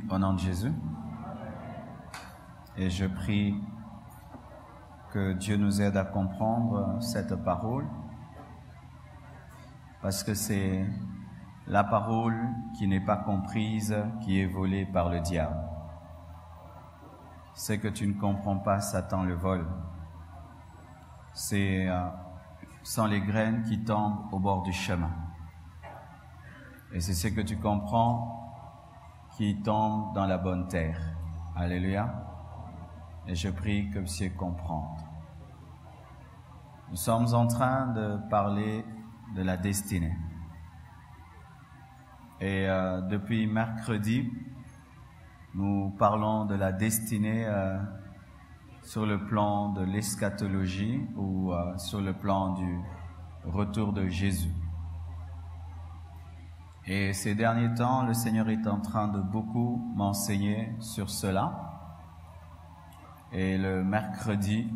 au nom de Jésus. Et je prie que Dieu nous aide à comprendre cette parole, parce que c'est la parole qui n'est pas comprise, qui est volée par le diable. Ce que tu ne comprends pas, Satan le vole. Sont les graines qui tombent au bord du chemin. Et c'est ce que tu comprends qui tombe dans la bonne terre. Alléluia. Et je prie que vous puissiez comprendre. Nous sommes en train de parler de la destinée. Et depuis mercredi, nous parlons de la destinée sur le plan de l'eschatologie ou sur le plan du retour de Jésus. Et ces derniers temps, le Seigneur est en train de beaucoup m'enseigner sur cela. Et le mercredi,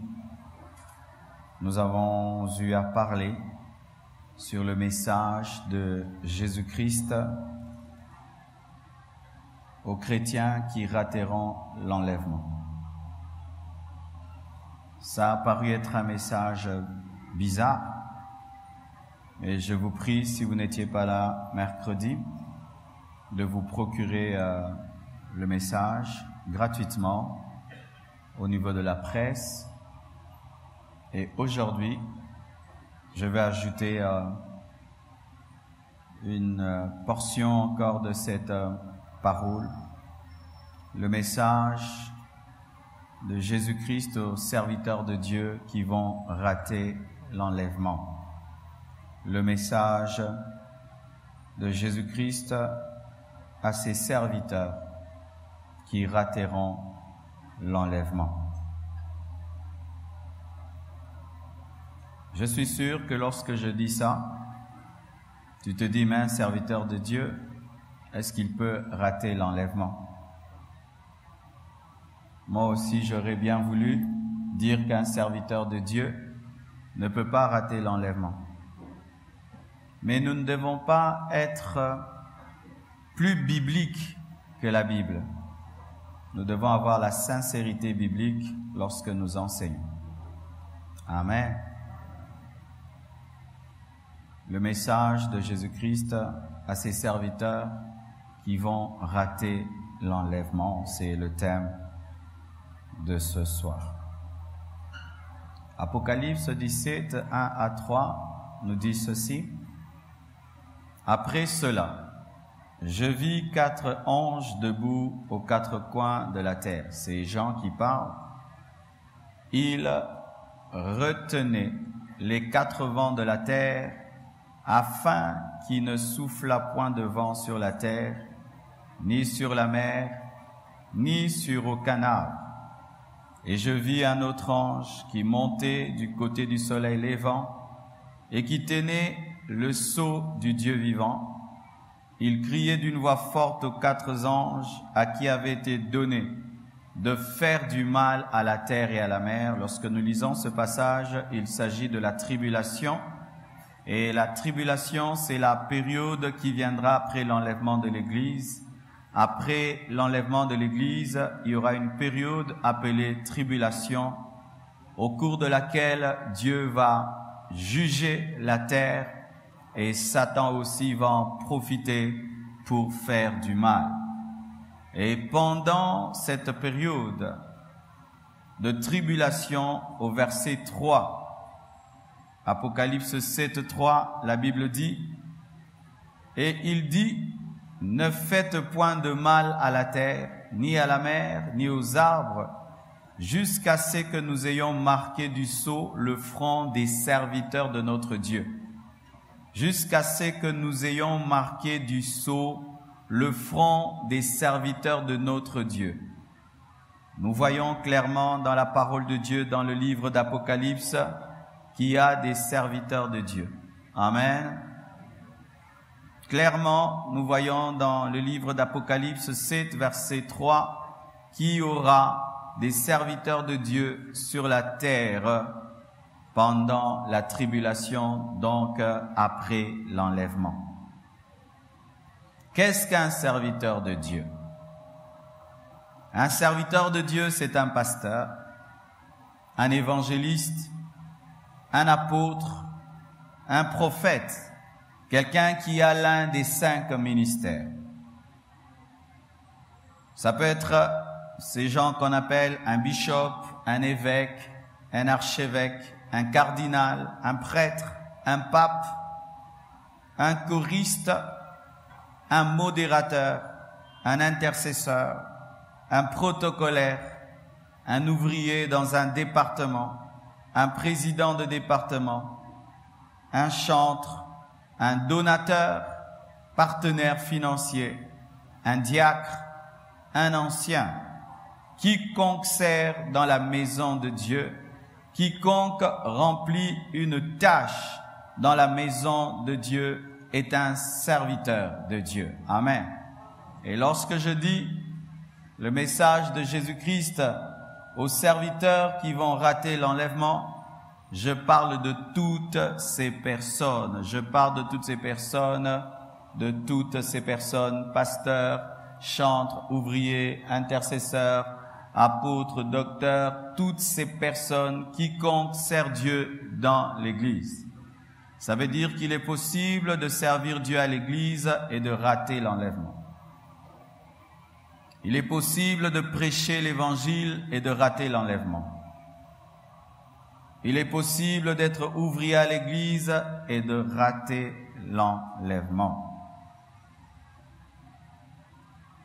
nous avons eu à parler sur le message de Jésus-Christ aux chrétiens qui rateront l'enlèvement. Ça a paru être un message bizarre, mais je vous prie, si vous n'étiez pas là mercredi, de vous procurer le message gratuitement au niveau de la presse. Et aujourd'hui, je vais ajouter une portion encore de cette parole, le message de Jésus-Christ aux serviteurs de Dieu qui vont rater l'enlèvement. Le message de Jésus-Christ à ses serviteurs qui rateront l'enlèvement. Je suis sûr que lorsque je dis ça, tu te dis, mais un serviteur de Dieu, est-ce qu'il peut rater l'enlèvement? Moi aussi, j'aurais bien voulu dire qu'un serviteur de Dieu ne peut pas rater l'enlèvement. Mais nous ne devons pas être plus bibliques que la Bible. Nous devons avoir la sincérité biblique lorsque nous enseignons. Amen. Le message de Jésus-Christ à ses serviteurs qui vont rater l'enlèvement, c'est le thème de ce soir. Apocalypse 17, 1 à 3 nous dit ceci. Après cela, je vis 4 anges debout aux 4 coins de la terre. C'est Jean qui parle. Ils retenaient les 4 vents de la terre afin qu'il ne soufflât point de vent sur la terre, ni sur la mer, ni sur aucun arbre. Et je vis un autre ange qui montait du côté du soleil levant et qui tenait le sceau du Dieu vivant. Il criait d'une voix forte aux 4 anges à qui avait été donné de faire du mal à la terre et à la mer. Lorsque nous lisons ce passage, il s'agit de la tribulation. Et la tribulation, c'est la période qui viendra après l'enlèvement de l'Église. Après l'enlèvement de l'Église, il y aura une période appelée tribulation, au cours de laquelle Dieu va juger la terre et Satan aussi va en profiter pour faire du mal. Et pendant cette période de tribulation, au verset 3, Apocalypse 7, 3, la Bible dit, et il dit, ne faites point de mal à la terre, ni à la mer, ni aux arbres, jusqu'à ce que nous ayons marqué du sceau le front des serviteurs de notre Dieu. Jusqu'à ce que nous ayons marqué du sceau le front des serviteurs de notre Dieu. Nous voyons clairement dans la parole de Dieu, dans le livre d'Apocalypse, qu'il y a des serviteurs de Dieu. Amen. Clairement, nous voyons dans le livre d'Apocalypse 7, verset 3, qu'il y aura des serviteurs de Dieu sur la terre pendant la tribulation, donc après l'enlèvement. Qu'est-ce qu'un serviteur de Dieu? Un serviteur de Dieu, c'est un pasteur, un évangéliste, un apôtre, un prophète, quelqu'un qui a l'un des 5 ministères. Ça peut être ces gens qu'on appelle un bishop, un évêque, un archevêque, un cardinal, un prêtre, un pape, un choriste, un modérateur, un intercesseur, un protocolaire, un ouvrier dans un département, un président de département, un chantre, un donateur, partenaire financier, un diacre, un ancien. Quiconque sert dans la maison de Dieu, quiconque remplit une tâche dans la maison de Dieu est un serviteur de Dieu. Amen. Et lorsque je dis le message de Jésus-Christ aux serviteurs qui vont rater l'enlèvement, je parle de toutes ces personnes. Je parle de toutes ces personnes, pasteurs, chantres, ouvriers, intercesseurs, apôtres, docteurs, toutes ces personnes, quiconque sert Dieu dans l'Église. Ça veut dire qu'il est possible de servir Dieu à l'Église et de rater l'enlèvement. Il est possible de prêcher l'Évangile et de rater l'enlèvement. Il est possible d'être ouvrier à l'Église et de rater l'enlèvement.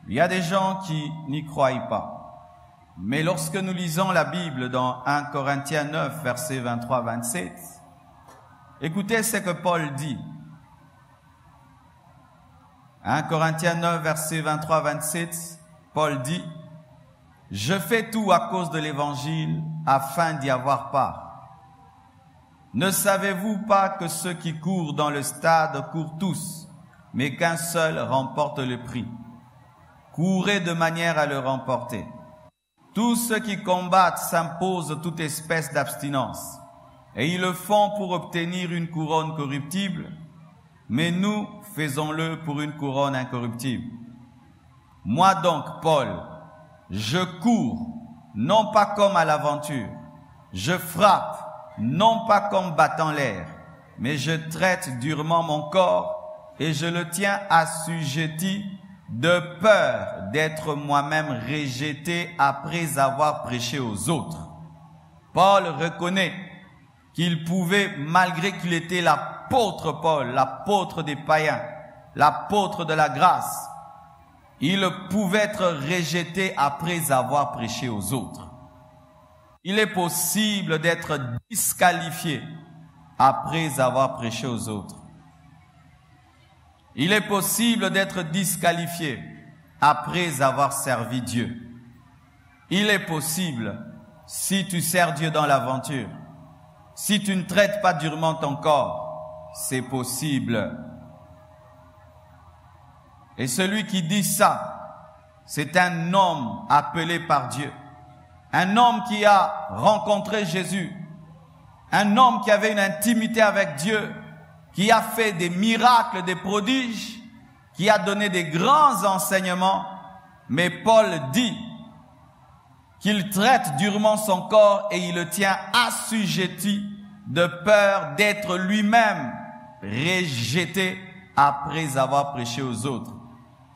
Il y a des gens qui n'y croient pas. Mais lorsque nous lisons la Bible dans 1 Corinthiens 9, versets 23-27, écoutez ce que Paul dit. 1 Corinthiens 9, versets 23-27, Paul dit, « Je fais tout à cause de l'Évangile afin d'y avoir part. Ne savez-vous pas que ceux qui courent dans le stade courent tous, mais qu'un seul remporte le prix? Courez de manière à le remporter. Tous ceux qui combattent s'imposent toute espèce d'abstinence, et ils le font pour obtenir une couronne corruptible, mais nous faisons-le pour une couronne incorruptible. Moi donc, Paul, je cours, non pas comme à l'aventure, je frappe, non pas comme battant l'air, mais je traite durement mon corps et je le tiens assujetti de peur d'être moi-même rejeté après avoir prêché aux autres. » Paul reconnaît qu'il pouvait, malgré qu'il était l'apôtre Paul, l'apôtre des païens, l'apôtre de la grâce, il pouvait être rejeté après avoir prêché aux autres. Il est possible d'être disqualifié après avoir prêché aux autres. Il est possible d'être disqualifié après avoir servi Dieu. Il est possible, si tu sers Dieu dans l'aventure, si tu ne traites pas durement ton corps, c'est possible. Et celui qui dit ça, c'est un homme appelé par Dieu. Un homme qui a rencontré Jésus. Un homme qui avait une intimité avec Dieu, qui a fait des miracles, des prodiges, qui a donné des grands enseignements. Mais Paul dit qu'il traite durement son corps et il le tient assujetti de peur d'être lui-même rejeté après avoir prêché aux autres.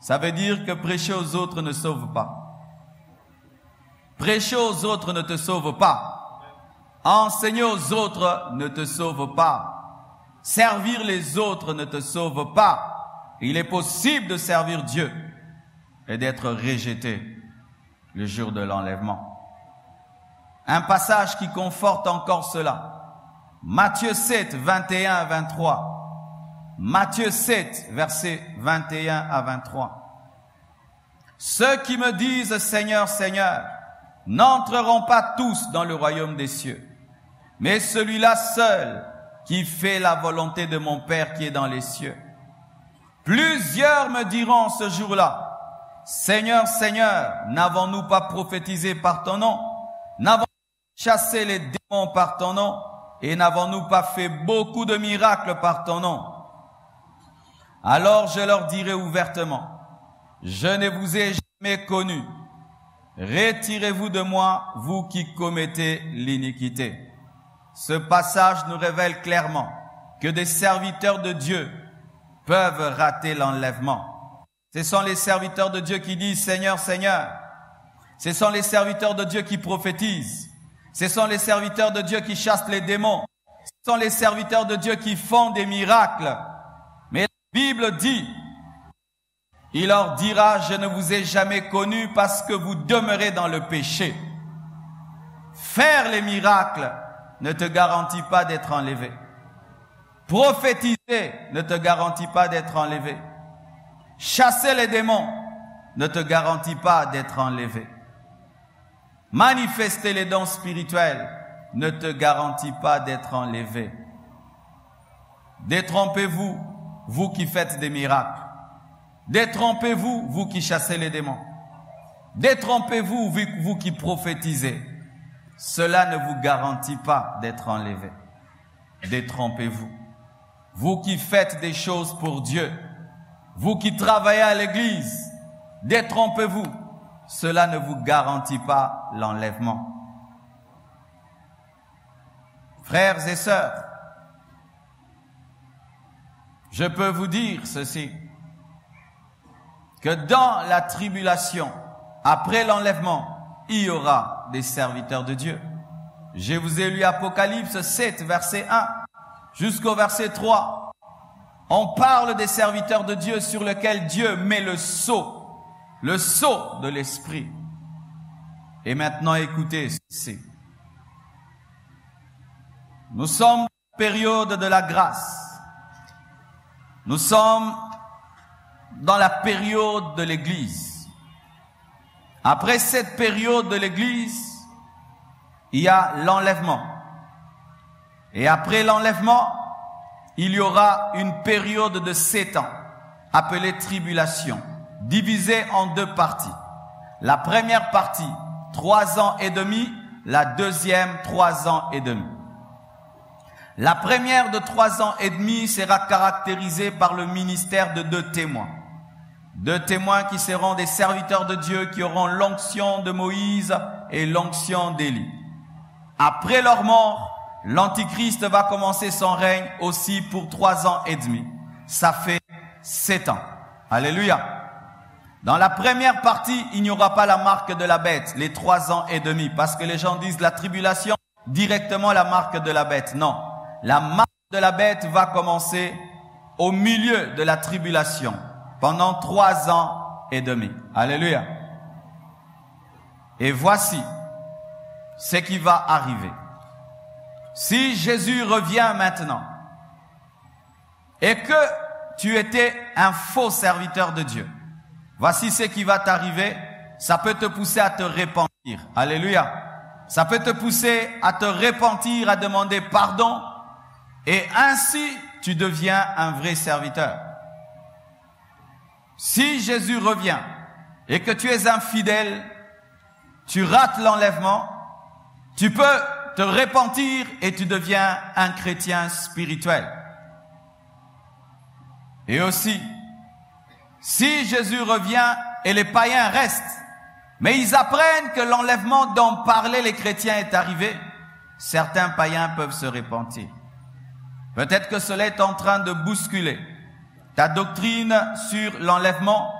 Ça veut dire que prêcher aux autres ne sauve pas. Prêcher aux autres ne te sauve pas. Enseigner aux autres ne te sauve pas. Servir les autres ne te sauve pas. Il est possible de servir Dieu et d'être rejeté le jour de l'enlèvement. Un passage qui conforte encore cela. Matthieu 7, 21 à 23. Matthieu 7, versets 21 à 23. Ceux qui me disent Seigneur, Seigneur, n'entreront pas tous dans le royaume des cieux, mais celui-là seul qui fait la volonté de mon Père qui est dans les cieux. Plusieurs me diront ce jour-là, Seigneur, Seigneur, n'avons-nous pas prophétisé par ton nom? N'avons-nous pas chassé les démons par ton nom? Et n'avons-nous pas fait beaucoup de miracles par ton nom? Alors je leur dirai ouvertement, je ne vous ai jamais connus. retirez-vous de moi, vous qui commettez l'iniquité. Ce passage nous révèle clairement que des serviteurs de Dieu peuvent rater l'enlèvement. Ce sont les serviteurs de Dieu qui disent « Seigneur, Seigneur ». Ce sont les serviteurs de Dieu qui prophétisent. Ce sont les serviteurs de Dieu qui chassent les démons. Ce sont les serviteurs de Dieu qui font des miracles. Mais la Bible dit, il leur dira, je ne vous ai jamais connus parce que vous demeurez dans le péché. Faire les miracles ne te garantit pas d'être enlevé. Prophétiser ne te garantit pas d'être enlevé. Chasser les démons ne te garantit pas d'être enlevé. Manifester les dons spirituels ne te garantit pas d'être enlevé. Détrompez-vous, vous qui faites des miracles. Détrompez-vous, vous qui chassez les démons. Détrompez-vous, vous qui prophétisez. Cela ne vous garantit pas d'être enlevé. Détrompez-vous. Vous qui faites des choses pour Dieu, vous qui travaillez à l'église, détrompez-vous. Cela ne vous garantit pas l'enlèvement. Frères et sœurs, je peux vous dire ceci, que dans la tribulation, après l'enlèvement, il y aura des serviteurs de Dieu. Je vous ai lu Apocalypse 7, verset 1, jusqu'au verset 3. On parle des serviteurs de Dieu sur lesquels Dieu met le sceau de l'Esprit. Et maintenant, écoutez ceci. Nous sommes dans la période de la grâce. Nous sommes dans la période de l'Église. Après cette période de l'Église, il y a l'enlèvement. Et après l'enlèvement, il y aura une période de 7 ans, appelée tribulation, divisée en 2 parties. La première partie, 3 ans et demi, la deuxième, 3 ans et demi. La première de 3 ans et demi sera caractérisée par le ministère de 2 témoins. 2 témoins qui seront des serviteurs de Dieu, qui auront l'onction de Moïse et l'onction d'Élie. Après leur mort, l'Antichrist va commencer son règne aussi pour 3 ans et demi. Ça fait 7 ans. Alléluia. Dans la première partie, il n'y aura pas la marque de la bête, les 3 ans et demi, parce que les gens disent la tribulation, directement la marque de la bête. Non. La marque de la bête va commencer au milieu de la tribulation, pendant 3 ans et demi. Alléluia. Et voici ce qui va arriver. Si Jésus revient maintenant, et que tu étais un faux serviteur de Dieu, voici ce qui va t'arriver. Ça peut te pousser à te repentir. Alléluia. Ça peut te pousser à te repentir, à demander pardon. Et ainsi, tu deviens un vrai serviteur. Si Jésus revient et que tu es infidèle, tu rates l'enlèvement, tu peux te repentir et tu deviens un chrétien spirituel. Et aussi, si Jésus revient et les païens restent, mais ils apprennent que l'enlèvement dont parlaient les chrétiens est arrivé, certains païens peuvent se repentir. Peut-être que cela est en train de bousculer ta doctrine sur l'enlèvement,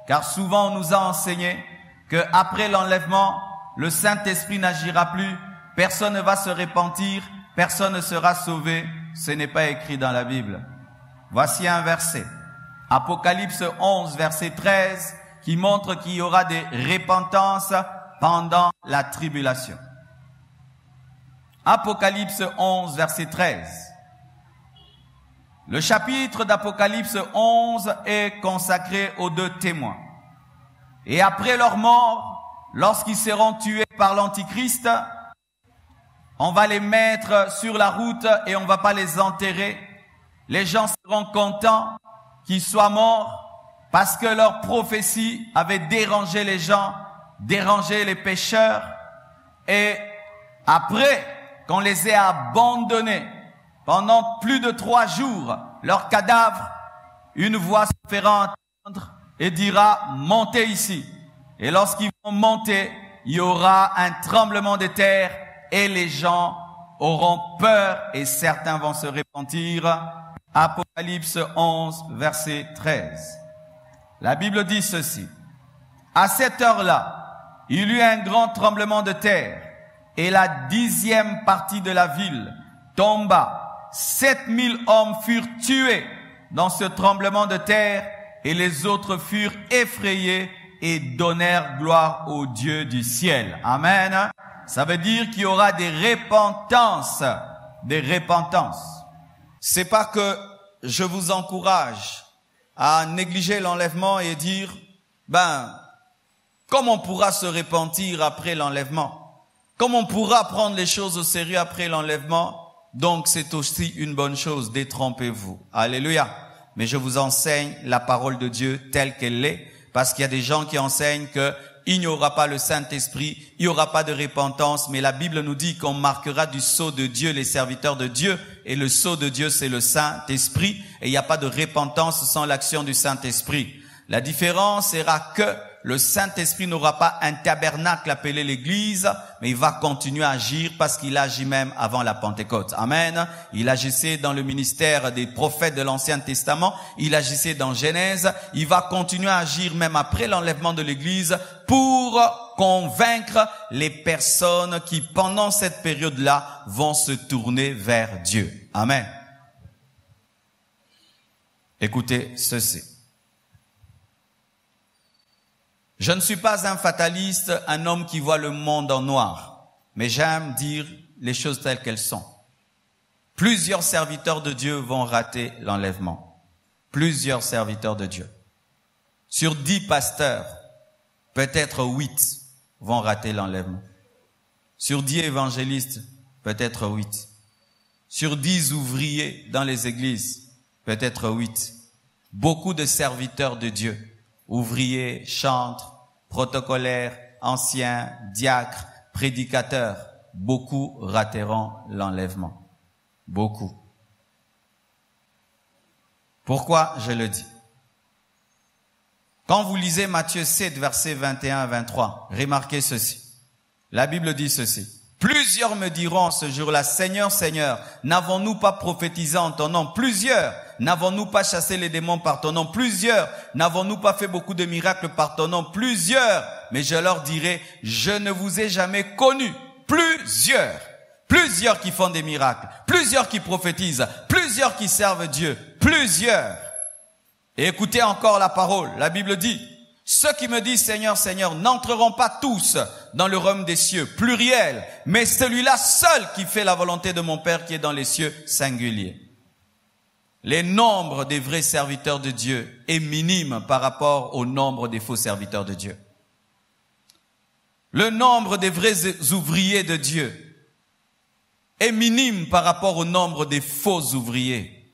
car souvent on nous a enseigné que après l'enlèvement, le Saint-Esprit n'agira plus, personne ne va se repentir, personne ne sera sauvé. Ce n'est pas écrit dans la Bible. Voici un verset, Apocalypse 11, verset 13, qui montre qu'il y aura des repentances pendant la tribulation. Apocalypse 11, verset 13. Le chapitre d'Apocalypse 11 est consacré aux 2 témoins. Et après leur mort, lorsqu'ils seront tués par l'Antichrist, on va les mettre sur la route et on ne va pas les enterrer. Les gens seront contents qu'ils soient morts parce que leur prophétie avait dérangé les gens, dérangé les pécheurs. Et après qu'on les ait abandonnés pendant plus de 3 jours, leurs cadavres, une voix se fera entendre et dira « Montez ici ». Et lorsqu'ils vont monter, il y aura un tremblement de terre et les gens auront peur et certains vont se repentir. Apocalypse 11, verset 13. La Bible dit ceci. À cette heure-là, il y eut un grand tremblement de terre et la 10e partie de la ville tomba. 7000 hommes furent tués dans ce tremblement de terre et les autres furent effrayés et donnèrent gloire au Dieu du ciel. Amen. Ça veut dire qu'il y aura des repentances. Des repentances. C'est pas que je vous encourage à négliger l'enlèvement et dire, comment on pourra se repentir après l'enlèvement? Comment on pourra prendre les choses au sérieux après l'enlèvement? Donc c'est aussi une bonne chose, détrompez-vous. Alléluia. Mais je vous enseigne la parole de Dieu telle qu'elle est, parce qu'il y a des gens qui enseignent que il n'y aura pas le Saint-Esprit, il n'y aura pas de repentance, mais la Bible nous dit qu'on marquera du sceau de Dieu les serviteurs de Dieu, et le sceau de Dieu c'est le Saint-Esprit, et il n'y a pas de repentance sans l'action du Saint-Esprit. La différence sera que le Saint-Esprit n'aura pas un tabernacle appelé l'Église, mais il va continuer à agir parce qu'il agit même avant la Pentecôte. Amen. Il agissait dans le ministère des prophètes de l'Ancien Testament, il agissait dans Genèse, il va continuer à agir même après l'enlèvement de l'Église pour convaincre les personnes qui, pendant cette période-là, vont se tourner vers Dieu. Amen. Écoutez ceci. Je ne suis pas un fataliste, un homme qui voit le monde en noir, mais j'aime dire les choses telles qu'elles sont. Plusieurs serviteurs de Dieu vont rater l'enlèvement. Plusieurs serviteurs de Dieu. Sur 10 pasteurs, peut-être 8 vont rater l'enlèvement. Sur 10 évangélistes, peut-être 8. Sur 10 ouvriers dans les églises, peut-être 8. Beaucoup de serviteurs de Dieu. Ouvriers, chantres, protocolaires, anciens, diacres, prédicateurs, beaucoup rateront l'enlèvement. Beaucoup. Pourquoi je le dis? Quand vous lisez Matthieu 7, versets 21 à 23, remarquez ceci. La Bible dit ceci. Plusieurs me diront ce jour-là, Seigneur, Seigneur, n'avons-nous pas prophétisé en ton nom? Plusieurs. N'avons-nous pas chassé les démons par ton nom? Plusieurs. N'avons-nous pas fait beaucoup de miracles par ton nom? Plusieurs. Mais je leur dirai, je ne vous ai jamais connus. Plusieurs. Plusieurs qui font des miracles. Plusieurs qui prophétisent. Plusieurs qui servent Dieu. Plusieurs. Et écoutez encore la parole. La Bible dit, ceux qui me disent Seigneur, Seigneur n'entreront pas tous dans le royaume des cieux, pluriel, mais celui-là seul qui fait la volonté de mon Père qui est dans les cieux, singulier. Le nombre des vrais serviteurs de Dieu est minime par rapport au nombre des faux serviteurs de Dieu. Le nombre des vrais ouvriers de Dieu est minime par rapport au nombre des faux ouvriers.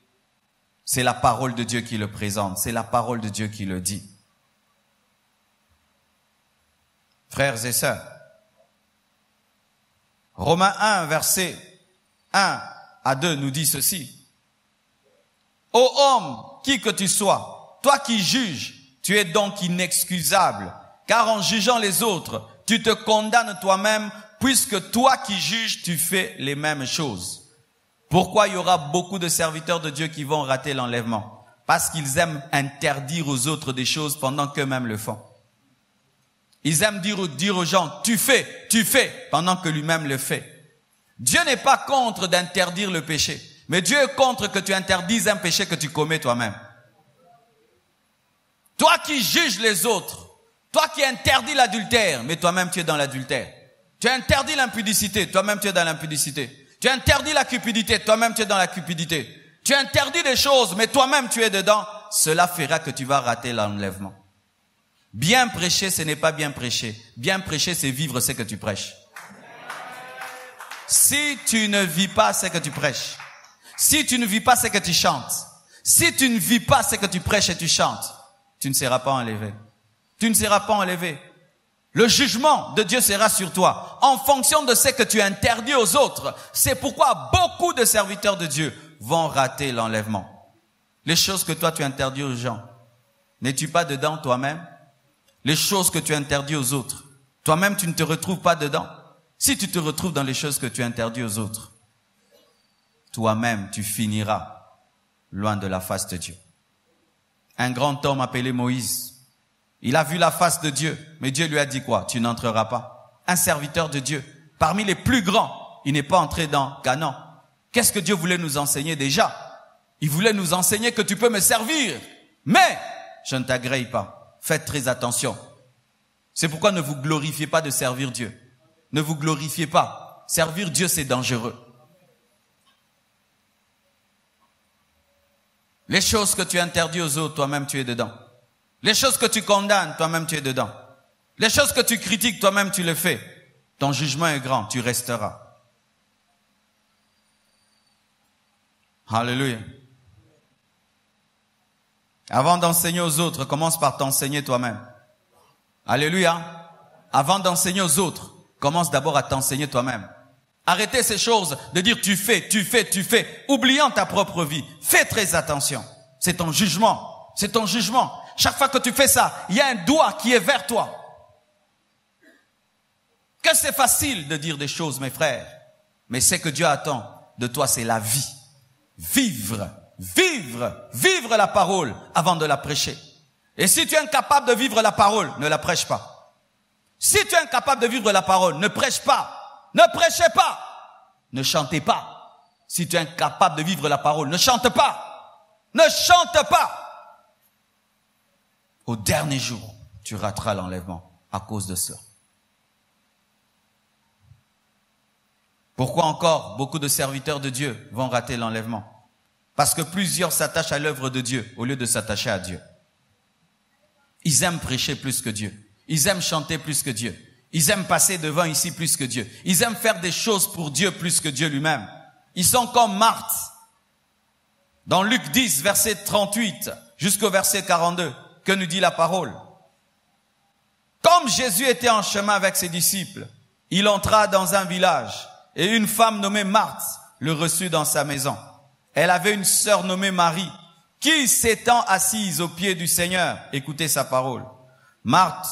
C'est la parole de Dieu qui le présente, c'est la parole de Dieu qui le dit. Frères et sœurs, Romains 1, verset 1 à 2 nous dit ceci. Ô homme, qui que tu sois, toi qui juges, tu es donc inexcusable, car en jugeant les autres, tu te condamnes toi-même, puisque toi qui juges, tu fais les mêmes choses. Pourquoi il y aura beaucoup de serviteurs de Dieu qui vont rater l'enlèvement? Parce qu'ils aiment interdire aux autres des choses pendant qu'eux-mêmes le font. Ils aiment dire aux gens, tu fais, pendant que lui-même le fait. Dieu n'est pas contre d'interdire le péché, mais Dieu est contre que tu interdises un péché que tu commets toi-même. Toi qui juges les autres, toi qui interdis l'adultère, mais toi-même tu es dans l'adultère. Tu interdis l'impudicité, toi-même tu es dans l'impudicité. Tu interdis la cupidité, toi-même tu es dans la cupidité. Tu interdis des choses, mais toi-même tu es dedans. Cela fera que tu vas rater l'enlèvement. Bien prêcher, ce n'est pas bien prêcher. Bien prêcher, c'est vivre ce que tu prêches. Si tu ne vis pas ce que tu prêches, si tu ne vis pas ce que tu chantes, si tu ne vis pas ce que tu prêches et tu chantes, tu ne seras pas enlevé. Tu ne seras pas enlevé. Le jugement de Dieu sera sur toi en fonction de ce que tu interdis aux autres. C'est pourquoi beaucoup de serviteurs de Dieu vont rater l'enlèvement. Les choses que toi tu interdis aux gens, n'es-tu pas dedans toi-même? Les choses que tu interdis aux autres, Toi-même, tu ne te retrouves pas dedans. Si tu te retrouves dans les choses que tu interdis aux autres, toi-même, tu finiras loin de la face de Dieu. Un grand homme appelé Moïse, il a vu la face de Dieu, mais Dieu lui a dit quoi? Tu n'entreras pas. Un serviteur de Dieu, parmi les plus grands, il n'est pas entré dans Canaan. Qu'est-ce que Dieu voulait nous enseigner déjà? Il voulait nous enseigner que tu peux me servir, mais je ne t'agrée pas. Faites très attention. C'est pourquoi ne vous glorifiez pas de servir Dieu. Ne vous glorifiez pas. Servir Dieu, c'est dangereux. Les choses que tu interdis aux autres, toi-même tu es dedans. Les choses que tu condamnes, toi-même tu es dedans. Les choses que tu critiques, toi-même tu le fais. Ton jugement est grand, tu resteras. Alléluia. Avant d'enseigner aux autres, commence par t'enseigner toi-même. Alléluia. Avant d'enseigner aux autres, commence d'abord à t'enseigner toi-même. Arrêtez ces choses de dire tu fais, oubliant ta propre vie. Fais très attention. C'est ton jugement. C'est ton jugement. Chaque fois que tu fais ça, il y a un doigt qui est vers toi. Que c'est facile de dire des choses, mes frères. Mais ce que Dieu attend de toi, c'est la vie. Vivre la parole avant de la prêcher. Et si tu es incapable de vivre la parole, ne la prêche pas. Si tu es incapable de vivre la parole, ne prêche pas. Ne prêchez pas. Ne chantez pas. Si tu es incapable de vivre la parole, ne chante pas. Ne chante pas. Au dernier jour, tu rateras l'enlèvement à cause de cela. Pourquoi encore beaucoup de serviteurs de Dieu vont rater l'enlèvement? Parce que plusieurs s'attachent à l'œuvre de Dieu au lieu de s'attacher à Dieu. Ils aiment prêcher plus que Dieu. Ils aiment chanter plus que Dieu. Ils aiment passer devant ici plus que Dieu. Ils aiment faire des choses pour Dieu plus que Dieu lui-même. Ils sont comme Marthe. Dans Luc 10, verset 38 jusqu'au verset 42, que nous dit la parole? Comme Jésus était en chemin avec ses disciples, il entra dans un village et une femme nommée Marthe le reçut dans sa maison. Elle avait une sœur nommée Marie qui, s'étant assise aux pieds du Seigneur, écoutait sa parole. Marthe,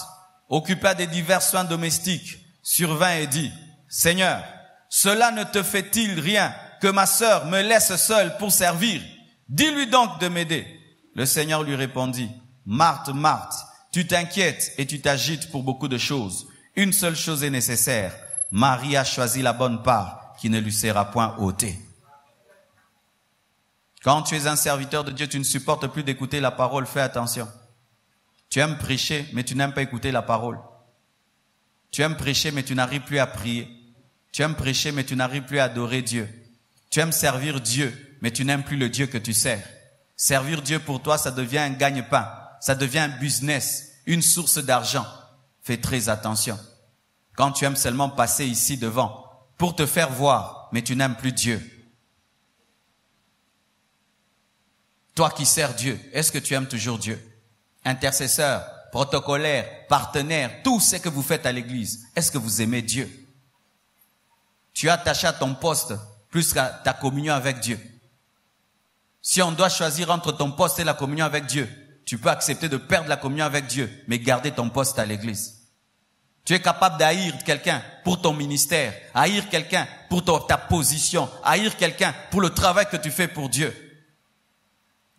occupée des divers soins domestiques, survint et dit, « Seigneur, cela ne te fait-il rien que ma sœur me laisse seule pour servir? Dis-lui donc de m'aider. » Le Seigneur lui répondit, « Marthe, Marthe, tu t'inquiètes et tu t'agites pour beaucoup de choses. Une seule chose est nécessaire. Marie a choisi la bonne part qui ne lui sera point ôtée. » Quand tu es un serviteur de Dieu, tu ne supportes plus d'écouter la parole. Fais attention. Tu aimes prêcher, mais tu n'aimes pas écouter la parole. Tu aimes prêcher, mais tu n'arrives plus à prier. Tu aimes prêcher, mais tu n'arrives plus à adorer Dieu. Tu aimes servir Dieu, mais tu n'aimes plus le Dieu que tu sers. Servir Dieu pour toi, ça devient un gagne-pain. Ça devient un business, une source d'argent. Fais très attention. Quand tu aimes seulement passer ici devant pour te faire voir, mais tu n'aimes plus Dieu. Toi qui sers Dieu, est-ce que tu aimes toujours Dieu? Intercesseur, protocolaire, partenaire, tout ce que vous faites à l'église, est-ce que vous aimez Dieu? Tu es attaché à ton poste plus qu'à ta communion avec Dieu. Si on doit choisir entre ton poste et la communion avec Dieu, tu peux accepter de perdre la communion avec Dieu, mais garder ton poste à l'église. Tu es capable d'haïr quelqu'un pour ton ministère, haïr quelqu'un pour ta position, haïr quelqu'un pour le travail que tu fais pour Dieu.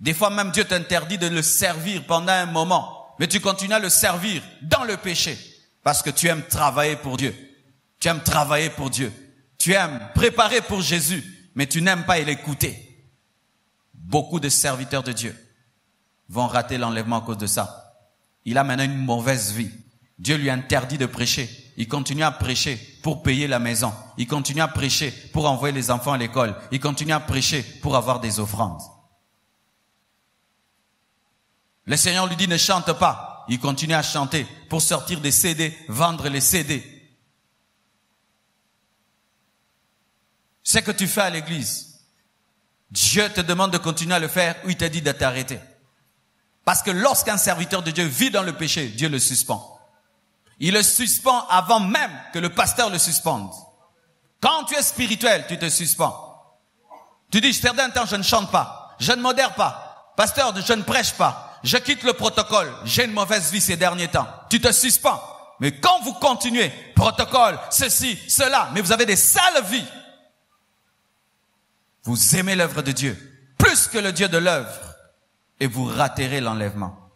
Des fois même Dieu t'interdit de le servir pendant un moment, mais tu continues à le servir dans le péché parce que tu aimes travailler pour Dieu. Tu aimes travailler pour Dieu. Tu aimes préparer pour Jésus, mais tu n'aimes pas l'écouter. Beaucoup de serviteurs de Dieu vont rater l'enlèvement à cause de ça. Il a maintenant une mauvaise vie. Dieu lui interdit de prêcher. Il continue à prêcher pour payer la maison. Il continue à prêcher pour envoyer les enfants à l'école. Il continue à prêcher pour avoir des offrandes. Le Seigneur lui dit ne chante pas. Il continue à chanter pour sortir des CD, vendre les CD. C'est ce que tu fais à l'église. Dieu te demande de continuer à le faire ou il te dit de t'arrêter. Parce que lorsqu'un serviteur de Dieu vit dans le péché, Dieu le suspend. Il le suspend avant même que le pasteur le suspende. Quand tu es spirituel, tu te suspends. Tu dis, certain temps, je ne chante pas, je ne modère pas. Pasteur, je ne prêche pas, je quitte le protocole, j'ai une mauvaise vie ces derniers temps. Tu te suspends. Mais quand vous continuez, protocole, ceci, cela, mais vous avez des sales vies, vous aimez l'œuvre de Dieu plus que le Dieu de l'œuvre et vous raterez l'enlèvement.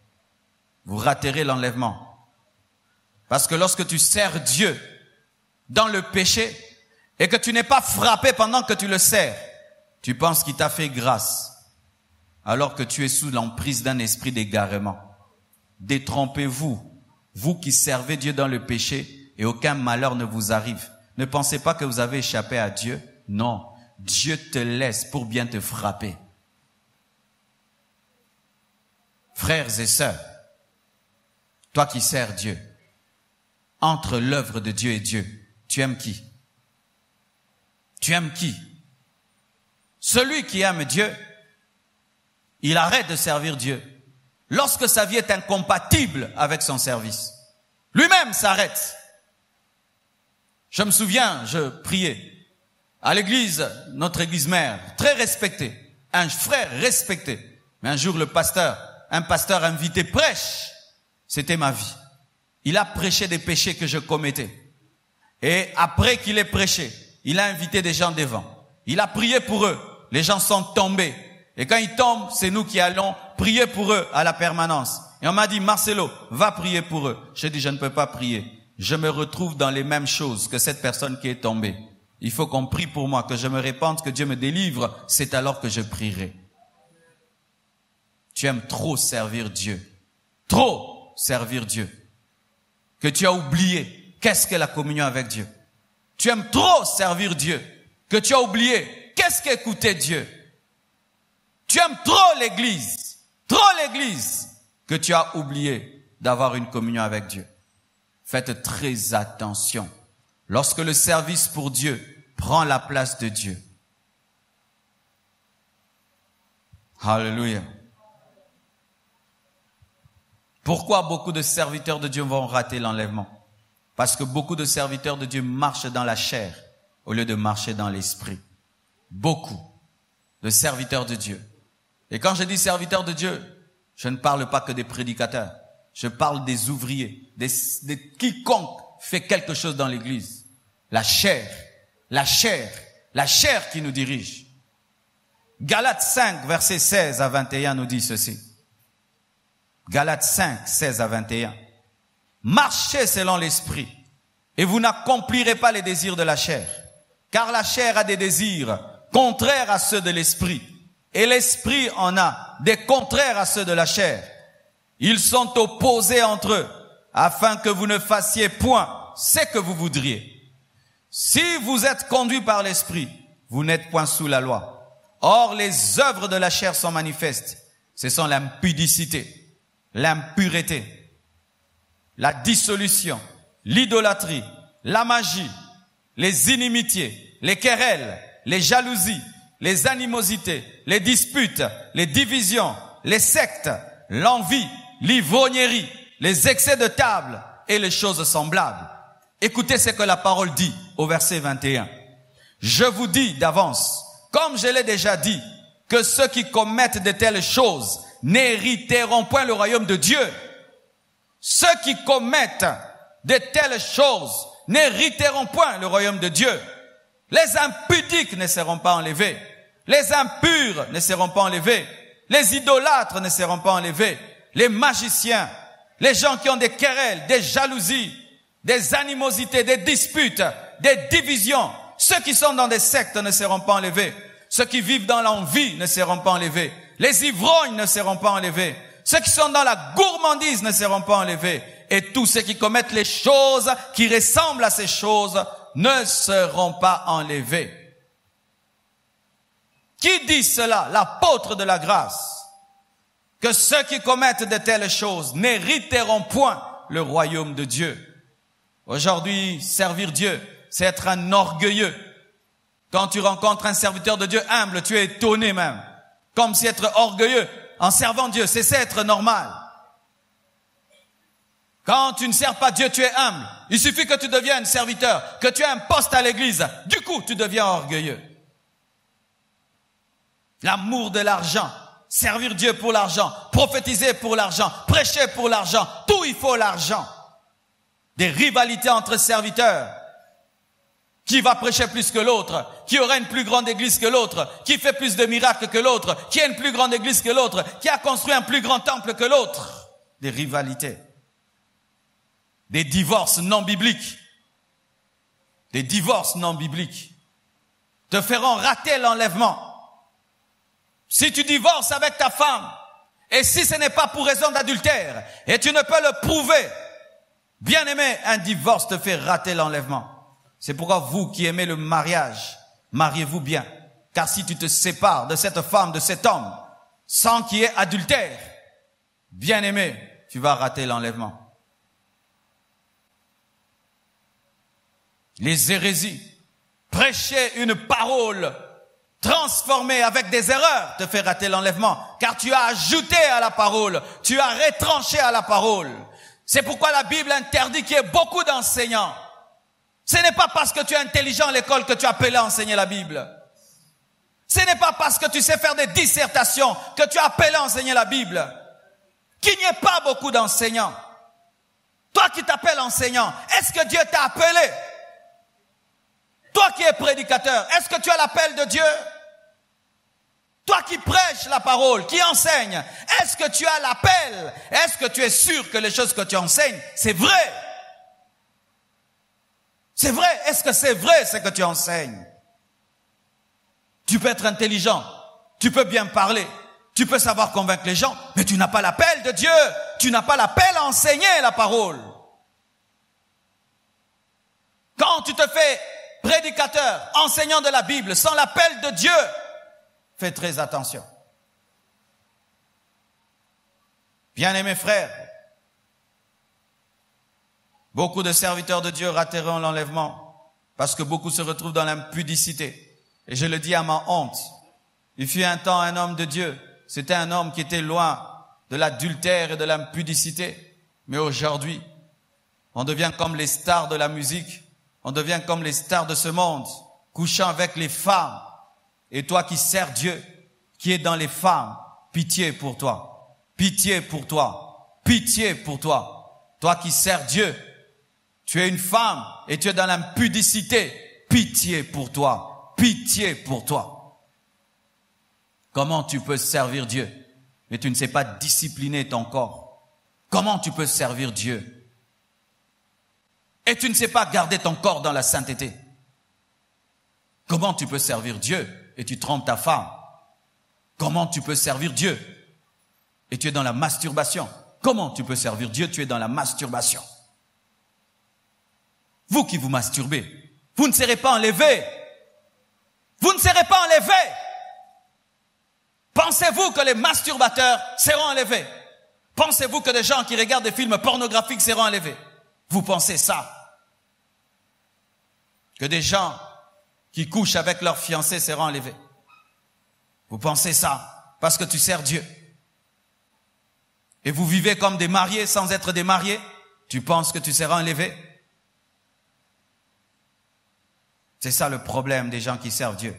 Vous raterez l'enlèvement. Parce que lorsque tu sers Dieu dans le péché et que tu n'es pas frappé pendant que tu le sers, tu penses qu'il t'a fait grâce alors que tu es sous l'emprise d'un esprit d'égarement. Détrompez-vous, vous qui servez Dieu dans le péché et aucun malheur ne vous arrive. Ne pensez pas que vous avez échappé à Dieu. Non, Dieu te laisse pour bien te frapper. Frères et sœurs, toi qui sers Dieu, entre l'œuvre de Dieu et Dieu, tu aimes qui? Tu aimes qui? Celui qui aime Dieu, il arrête de servir Dieu lorsque sa vie est incompatible avec son service. Lui-même s'arrête. Je me souviens, je priais à l'église, notre église mère, très respectée, un frère respecté. Mais un jour, un pasteur invité prêche. C'était ma vie. Il a prêché des péchés que je commettais. Et après qu'il ait prêché, il a invité des gens devant. Il a prié pour eux. Les gens sont tombés. Et quand ils tombent, c'est nous qui allons prier pour eux à la permanence. Et on m'a dit, Marcelo, va prier pour eux. J'ai dit, je ne peux pas prier. Je me retrouve dans les mêmes choses que cette personne qui est tombée. Il faut qu'on prie pour moi, que je me répande, que Dieu me délivre. C'est alors que je prierai. Tu aimes trop servir Dieu. Trop servir Dieu. Que tu as oublié qu'est-ce que la communion avec Dieu. Tu aimes trop servir Dieu. Que tu as oublié qu'est-ce qu'écouter Dieu. Tu aimes trop l'église, que tu as oublié d'avoir une communion avec Dieu. Faites très attention. Lorsque le service pour Dieu prend la place de Dieu. Alléluia. Pourquoi beaucoup de serviteurs de Dieu vont rater l'enlèvement? Parce que beaucoup de serviteurs de Dieu marchent dans la chair au lieu de marcher dans l'esprit. Beaucoup de serviteurs de Dieu. Et quand je dis serviteurs de Dieu, je ne parle pas que des prédicateurs. Je parle des ouvriers, de quiconque fait quelque chose dans l'église. La chair qui nous dirige. Galates 5, versets 16 à 21 nous dit ceci. Galates 5, 16 à 21. Marchez selon l'esprit, et vous n'accomplirez pas les désirs de la chair. Car la chair a des désirs contraires à ceux de l'esprit, et l'esprit en a des contraires à ceux de la chair. Ils sont opposés entre eux, afin que vous ne fassiez point ce que vous voudriez. Si vous êtes conduits par l'esprit, vous n'êtes point sous la loi. Or, les œuvres de la chair sont manifestes. Ce sont l'impudicité, l'impureté, la dissolution, l'idolâtrie, la magie, les inimitiés, les querelles, les jalousies, les animosités, les disputes, les divisions, les sectes, l'envie, l'ivrognerie, les excès de table et les choses semblables. Écoutez ce que la parole dit au verset 21. Je vous dis d'avance, comme je l'ai déjà dit, que ceux qui commettent de telles choses n'hériteront point le royaume de Dieu. Ceux qui commettent de telles choses n'hériteront point le royaume de Dieu. Les impudiques ne seront pas enlevés. Les impurs ne seront pas enlevés. Les idolâtres ne seront pas enlevés. Les magiciens, les gens qui ont des querelles, des jalousies, des animosités, des disputes, des divisions, ceux qui sont dans des sectes ne seront pas enlevés. Ceux qui vivent dans l'envie ne seront pas enlevés. Les ivrognes ne seront pas enlevés. Ceux qui sont dans la gourmandise ne seront pas enlevés. Et tous ceux qui commettent les choses qui ressemblent à ces choses ne seront pas enlevés. Qui dit cela? L'apôtre de la grâce. Que ceux qui commettent de telles choses n'hériteront point le royaume de Dieu. Aujourd'hui, servir Dieu, c'est être un orgueilleux. Quand tu rencontres un serviteur de Dieu humble, tu es étonné même. Comme si être orgueilleux en servant Dieu, c'est être normal. Quand tu ne sers pas Dieu, tu es humble. Il suffit que tu deviennes serviteur, que tu aies un poste à l'église. Du coup, tu deviens orgueilleux. L'amour de l'argent, servir Dieu pour l'argent, prophétiser pour l'argent, prêcher pour l'argent, tout il faut l'argent. des rivalités entre serviteurs. Qui va prêcher plus que l'autre? Qui aura une plus grande église que l'autre? Qui fait plus de miracles que l'autre? Qui a une plus grande église que l'autre? Qui a construit un plus grand temple que l'autre? Des rivalités. Des divorces non bibliques. Des divorces non bibliques te feront rater l'enlèvement. Si tu divorces avec ta femme, et si ce n'est pas pour raison d'adultère, et tu ne peux le prouver, bien aimé, un divorce te fait rater l'enlèvement. C'est pourquoi vous qui aimez le mariage, mariez-vous bien. Car si tu te sépares de cette femme, de cet homme, sans qu'il y ait adultère, bien aimé, tu vas rater l'enlèvement. Les hérésies, prêcher une parole transformée avec des erreurs te fait rater l'enlèvement. Car tu as ajouté à la parole, tu as retranché à la parole. C'est pourquoi la Bible interdit qu'il y ait beaucoup d'enseignants. Ce n'est pas parce que tu es intelligent à l'école que tu es appelé à enseigner la Bible. Ce n'est pas parce que tu sais faire des dissertations que tu es appelé à enseigner la Bible. Qu'il n'y ait pas beaucoup d'enseignants. Toi qui t'appelles enseignant, est-ce que Dieu t'a appelé? Toi qui es prédicateur, est-ce que tu as l'appel de Dieu? Toi qui prêches la parole, qui enseigne, est-ce que tu as l'appel? Est-ce que tu es sûr que les choses que tu enseignes, c'est vrai? C'est vrai. Est-ce que c'est vrai ce que tu enseignes? Tu peux être intelligent, tu peux bien parler, tu peux savoir convaincre les gens, mais tu n'as pas l'appel de Dieu. Tu n'as pas l'appel à enseigner la parole. Quand tu te fais prédicateur, enseignant de la Bible, sans l'appel de Dieu, fais très attention. Bien-aimés frères, beaucoup de serviteurs de Dieu rateront l'enlèvement parce que beaucoup se retrouvent dans l'impudicité. Et je le dis à ma honte. Il fut un temps un homme de Dieu. C'était un homme qui était loin de l'adultère et de l'impudicité. Mais aujourd'hui, on devient comme les stars de la musique. On devient comme les stars de ce monde, couchant avec les femmes. Et toi qui sers Dieu, qui es dans les femmes, pitié pour toi. Pitié pour toi. Pitié pour toi. Toi qui sers Dieu, tu es une femme et tu es dans l'impudicité. Pitié pour toi. Pitié pour toi. Comment tu peux servir Dieu, mais tu ne sais pas discipliner ton corps? Comment tu peux servir Dieu et tu ne sais pas garder ton corps dans la sainteté? Comment tu peux servir Dieu et tu trompes ta femme? Comment tu peux servir Dieu et tu es dans la masturbation? Comment tu peux servir Dieu, tu es dans la masturbation? Vous qui vous masturbez, vous ne serez pas enlevés. Vous ne serez pas enlevés. Pensez-vous que les masturbateurs seront enlevés? Pensez-vous que des gens qui regardent des films pornographiques seront enlevés? Vous pensez ça? Que des gens qui couchent avec leurs fiancés seront enlevés? Vous pensez ça? Parce que tu sers Dieu. Et vous vivez comme des mariés sans être des mariés? Tu penses que tu seras enlevé? C'est ça le problème des gens qui servent Dieu.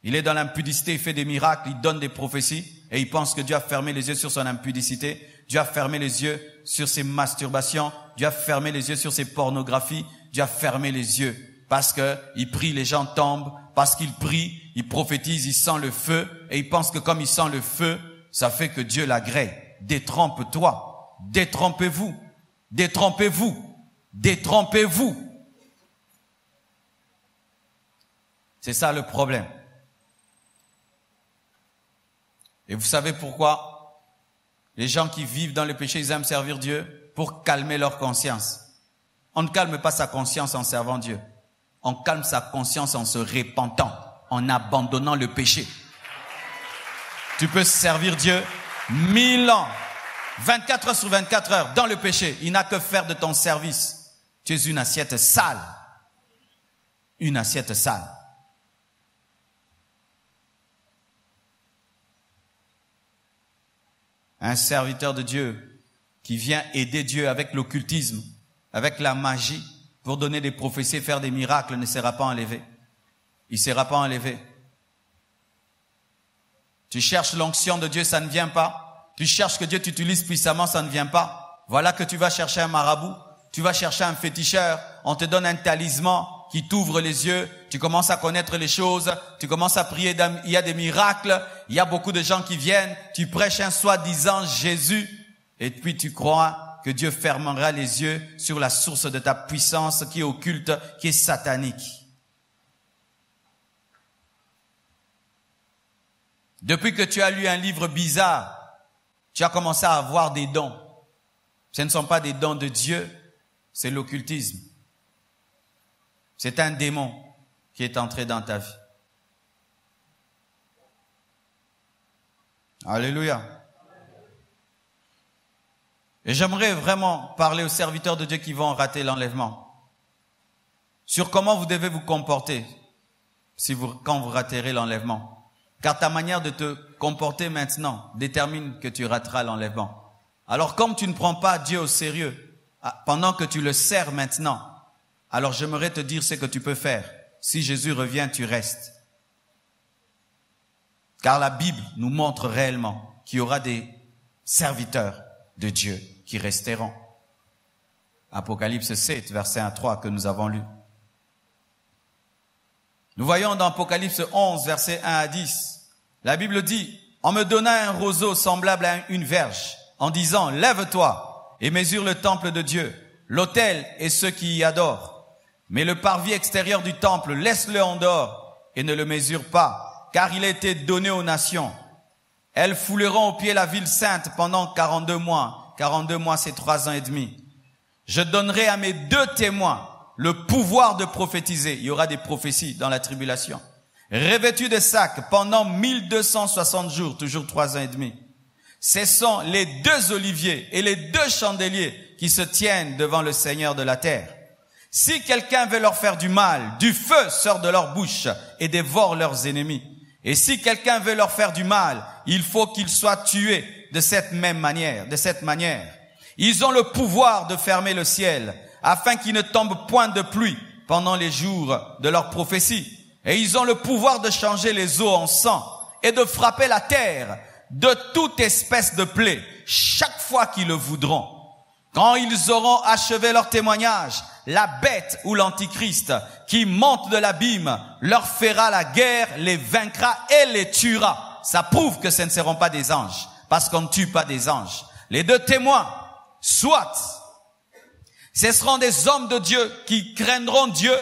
Il est dans l'impudicité, il fait des miracles, il donne des prophéties et il pense que Dieu a fermé les yeux sur son impudicité, Dieu a fermé les yeux sur ses masturbations, Dieu a fermé les yeux sur ses pornographies, Dieu a fermé les yeux parce que il prie, les gens tombent, parce qu'il prie, il prophétise, il sent le feu et il pense que comme il sent le feu, ça fait que Dieu l'agrée. Détrompe-toi, détrompez-vous, détrompez-vous, détrompez-vous. C'est ça le problème. Et vous savez pourquoi les gens qui vivent dans le péché, ils aiment servir Dieu? Pour calmer leur conscience. On ne calme pas sa conscience en servant Dieu. On calme sa conscience en se repentant, en abandonnant le péché. Tu peux servir Dieu 1000 ans, 24 heures sur 24 heures dans le péché. Il n'a que faire de ton service. Tu es une assiette sale. Une assiette sale. Un serviteur de Dieu qui vient aider Dieu avec l'occultisme, avec la magie, pour donner des prophéties, faire des miracles, ne sera pas enlevé. Il ne sera pas enlevé. Tu cherches l'onction de Dieu, ça ne vient pas. Tu cherches que Dieu t'utilise puissamment, ça ne vient pas. Voilà que tu vas chercher un marabout. tu vas chercher un féticheur, on te donne un talisman qui t'ouvre les yeux, tu commences à connaître les choses, tu commences à prier, il y a des miracles, il y a beaucoup de gens qui viennent, tu prêches un soi-disant Jésus, et puis tu crois que Dieu fermera les yeux sur la source de ta puissance qui est occulte, qui est satanique. Depuis que tu as lu un livre bizarre, tu as commencé à avoir des dons. Ce ne sont pas des dons de Dieu, c'est l'occultisme. C'est un démon qui est entré dans ta vie. Alléluia. Et j'aimerais vraiment parler aux serviteurs de Dieu qui vont rater l'enlèvement. Sur comment vous devez vous comporter quand vous raterez l'enlèvement. Car ta manière de te comporter maintenant détermine que tu rateras l'enlèvement. Alors comme tu ne prends pas Dieu au sérieux, pendant que tu le sers maintenant, alors j'aimerais te dire ce que tu peux faire. Si Jésus revient, tu restes. Car la Bible nous montre réellement qu'il y aura des serviteurs de Dieu qui resteront. Apocalypse 7, verset 1 à 3 que nous avons lu. Nous voyons dans Apocalypse 11, verset 1 à 10, la Bible dit, « On me donna un roseau semblable à une verge, en disant, lève-toi et mesure le temple de Dieu, l'autel et ceux qui y adorent. Mais le parvis extérieur du temple, laisse-le en dehors et ne le mesure pas, car il a été donné aux nations. Elles fouleront au pied la ville sainte pendant 42 mois. 42 mois, c'est 3 ans et demi. Je donnerai à mes 2 témoins le pouvoir de prophétiser. Il y aura des prophéties dans la tribulation. Revêtus de sacs pendant 1260 jours, toujours 3 ans et demi. Ce sont les 2 oliviers et les 2 chandeliers qui se tiennent devant le Seigneur de la terre. Si quelqu'un veut leur faire du mal, du feu sort de leur bouche et dévore leurs ennemis. Et si quelqu'un veut leur faire du mal, il faut qu'ils soient tués de cette même manière, Ils ont le pouvoir de fermer le ciel, afin qu'il ne tombe point de pluie pendant les jours de leur prophétie. Et ils ont le pouvoir de changer les eaux en sang et de frapper la terre de toute espèce de plaie, chaque fois qu'ils le voudront. Quand ils auront achevé leur témoignage, la bête ou l'antichrist qui monte de l'abîme leur fera la guerre, les vaincra et les tuera. Ça prouve que ce ne seront pas des anges, parce qu'on ne tue pas des anges. Les 2 témoins, soit ce seront des hommes de Dieu qui craindront Dieu,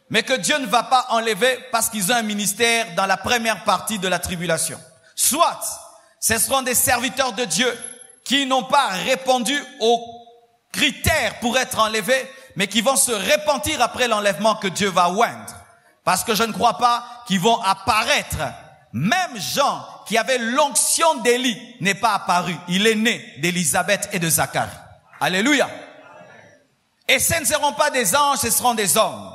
mais que Dieu ne va pas enlever parce qu'ils ont un ministère dans la première partie de la tribulation. Soit ce seront des serviteurs de Dieu qui n'ont pas répondu aux critères pour être enlevés, mais qui vont se repentir après l'enlèvement que Dieu va oindre. Parce que je ne crois pas qu'ils vont apparaître. Même Jean, qui avait l'onction d'Élie, n'est pas apparu. Il est né d'Élisabeth et de Zacharie. Alléluia. Et ce ne seront pas des anges, ce seront des hommes.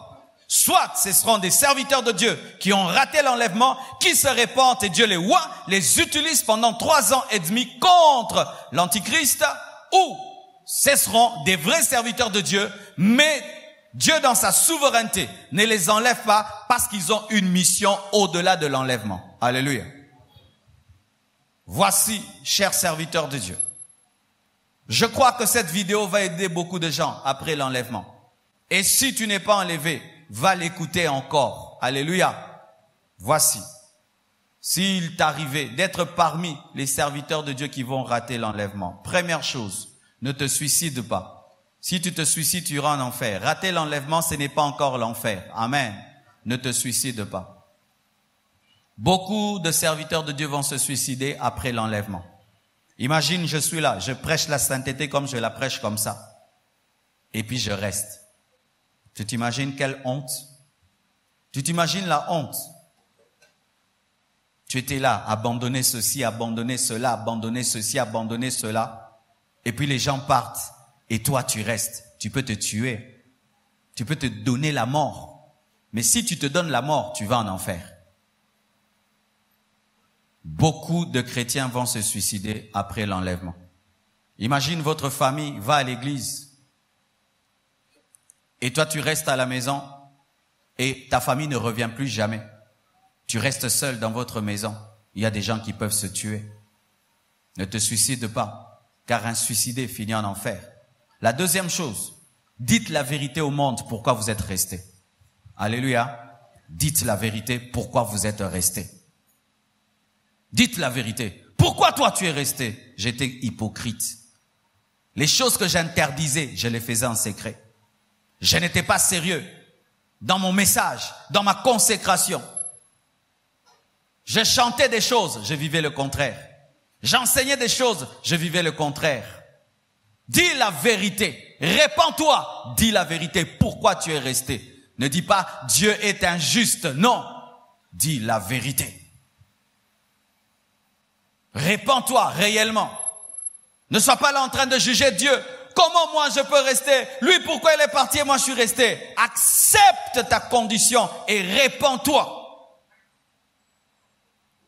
Soit ce seront des serviteurs de Dieu qui ont raté l'enlèvement, qui se répandent et Dieu les oint, les utilise pendant 3 ans et demi contre l'antichrist, ou ce seront des vrais serviteurs de Dieu, mais Dieu dans sa souveraineté ne les enlève pas parce qu'ils ont une mission au-delà de l'enlèvement. Alléluia. Voici, chers serviteurs de Dieu, je crois que cette vidéo va aider beaucoup de gens après l'enlèvement. Et si tu n'es pas enlevé, va l'écouter encore. Alléluia. Voici, s'il t'arrivait d'être parmi les serviteurs de Dieu qui vont rater l'enlèvement, première chose, ne te suicide pas. Si tu te suicides, tu iras en enfer. Rater l'enlèvement, ce n'est pas encore l'enfer. Amen. Ne te suicide pas. Beaucoup de serviteurs de Dieu vont se suicider après l'enlèvement. Imagine, je suis là, je prêche la sainteté comme je la prêche comme ça. Et puis je reste. Tu t'imagines quelle honte? Tu t'imagines la honte? Tu étais là, abandonner ceci, abandonner cela, abandonner ceci, abandonner cela. Et puis les gens partent. Et toi, tu restes. Tu peux te tuer. Tu peux te donner la mort. Mais si tu te donnes la mort, tu vas en enfer. Beaucoup de chrétiens vont se suicider après l'enlèvement. Imagine votre famille va à l'église. Et toi, tu restes à la maison. Et ta famille ne revient plus jamais. Tu restes seul dans votre maison. Il y a des gens qui peuvent se tuer. Ne te suicide pas. Car un suicidé finit en enfer. La deuxième chose, Dites la vérité au monde, pourquoi vous êtes restés. Alléluia. Dites la vérité, pourquoi vous êtes restés. Dites la vérité. Pourquoi toi tu es resté? J'étais hypocrite. Les choses que j'interdisais, je les faisais en secret. Je n'étais pas sérieux dans mon message, dans ma consécration. Je chantais des choses, je vivais le contraire. J'enseignais des choses, je vivais le contraire. Dis la vérité. Répands-toi. Dis la vérité. Pourquoi tu es resté? Ne dis pas Dieu est injuste. Non. Dis la vérité. Répands-toi réellement. Ne sois pas là en train de juger Dieu. Comment moi je peux rester? Lui, pourquoi il est parti et moi je suis resté? Accepte ta condition et répands-toi.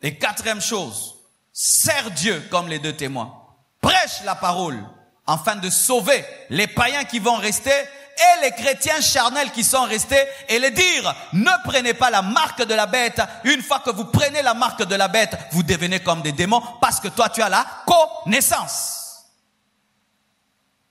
Et quatrième chose, sers Dieu comme les deux témoins. Prêche la parole afin de sauver les païens qui vont rester et les chrétiens charnels qui sont restés et les dire, ne prenez pas la marque de la bête. Une fois que vous prenez la marque de la bête, vous devenez comme des démons parce que toi tu as la connaissance.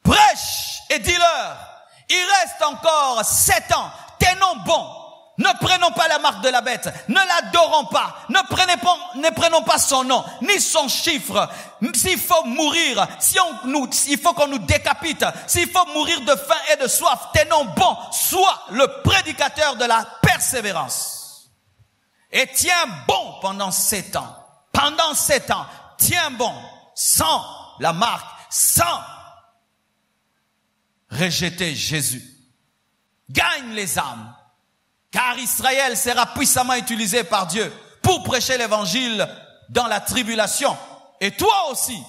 Prêche et dis-leur, il reste encore 7 ans, tenons bon. Ne prenons pas la marque de la bête, ne l'adorons pas, ne prenons pas son nom, ni son chiffre. S'il faut mourir, il faut qu'on nous décapite, s'il faut mourir de faim et de soif, tenons bon, sois le prédicateur de la persévérance. Et tiens bon pendant 7 ans. Pendant 7 ans, tiens bon, sans la marque, sans rejeter Jésus. Gagne les âmes. Car Israël sera puissamment utilisé par Dieu pour prêcher l'évangile dans la tribulation. Et toi aussi,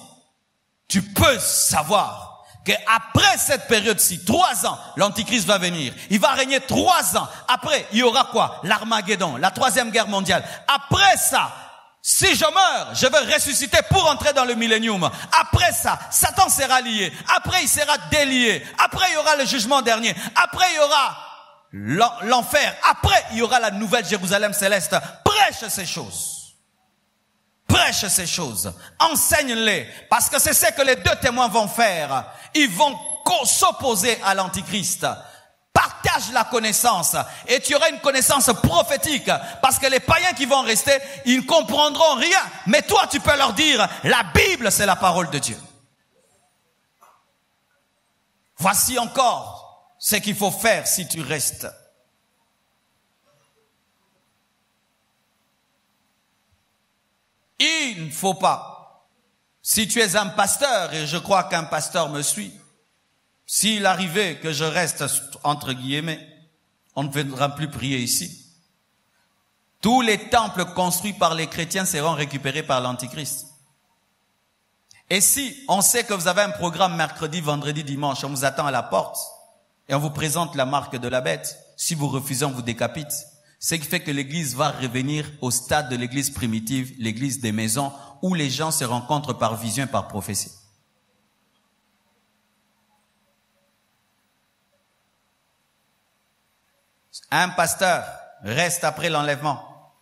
tu peux savoir qu'après cette période-ci, 3 ans, l'Antichrist va venir. Il va régner 3 ans. Après, il y aura quoi? L'Armageddon, la 3e guerre mondiale. Après ça, si je meurs, je vais ressusciter pour entrer dans le millénium. Après ça, Satan sera lié. Après, il sera délié. Après, il y aura le jugement dernier. Après, il y aura l'enfer. Après, il y aura la nouvelle Jérusalem céleste. Prêche ces choses. Prêche ces choses. Enseigne-les. Parce que c'est ce que les deux témoins vont faire. Ils vont s'opposer à l'Antichrist. Partage la connaissance. Et tu auras une connaissance prophétique. Parce que les païens qui vont rester, ils ne comprendront rien. Mais toi, tu peux leur dire, la Bible, c'est la parole de Dieu. Voici encore ce qu'il faut faire si tu restes. Il ne faut pas, si tu es un pasteur, et je crois qu'un pasteur me suit, s'il arrivait que je reste entre guillemets, on ne viendra plus prier ici. Tous les temples construits par les chrétiens seront récupérés par l'Antichrist. Et si on sait que vous avez un programme mercredi, vendredi, dimanche, on vous attend à la porte, et on vous présente la marque de la bête. Si vous refusez, on vous décapite. Ce qui fait que l'église va revenir au stade de l'église primitive, l'église des maisons, où les gens se rencontrent par vision et par prophétie. Un pasteur reste après l'enlèvement.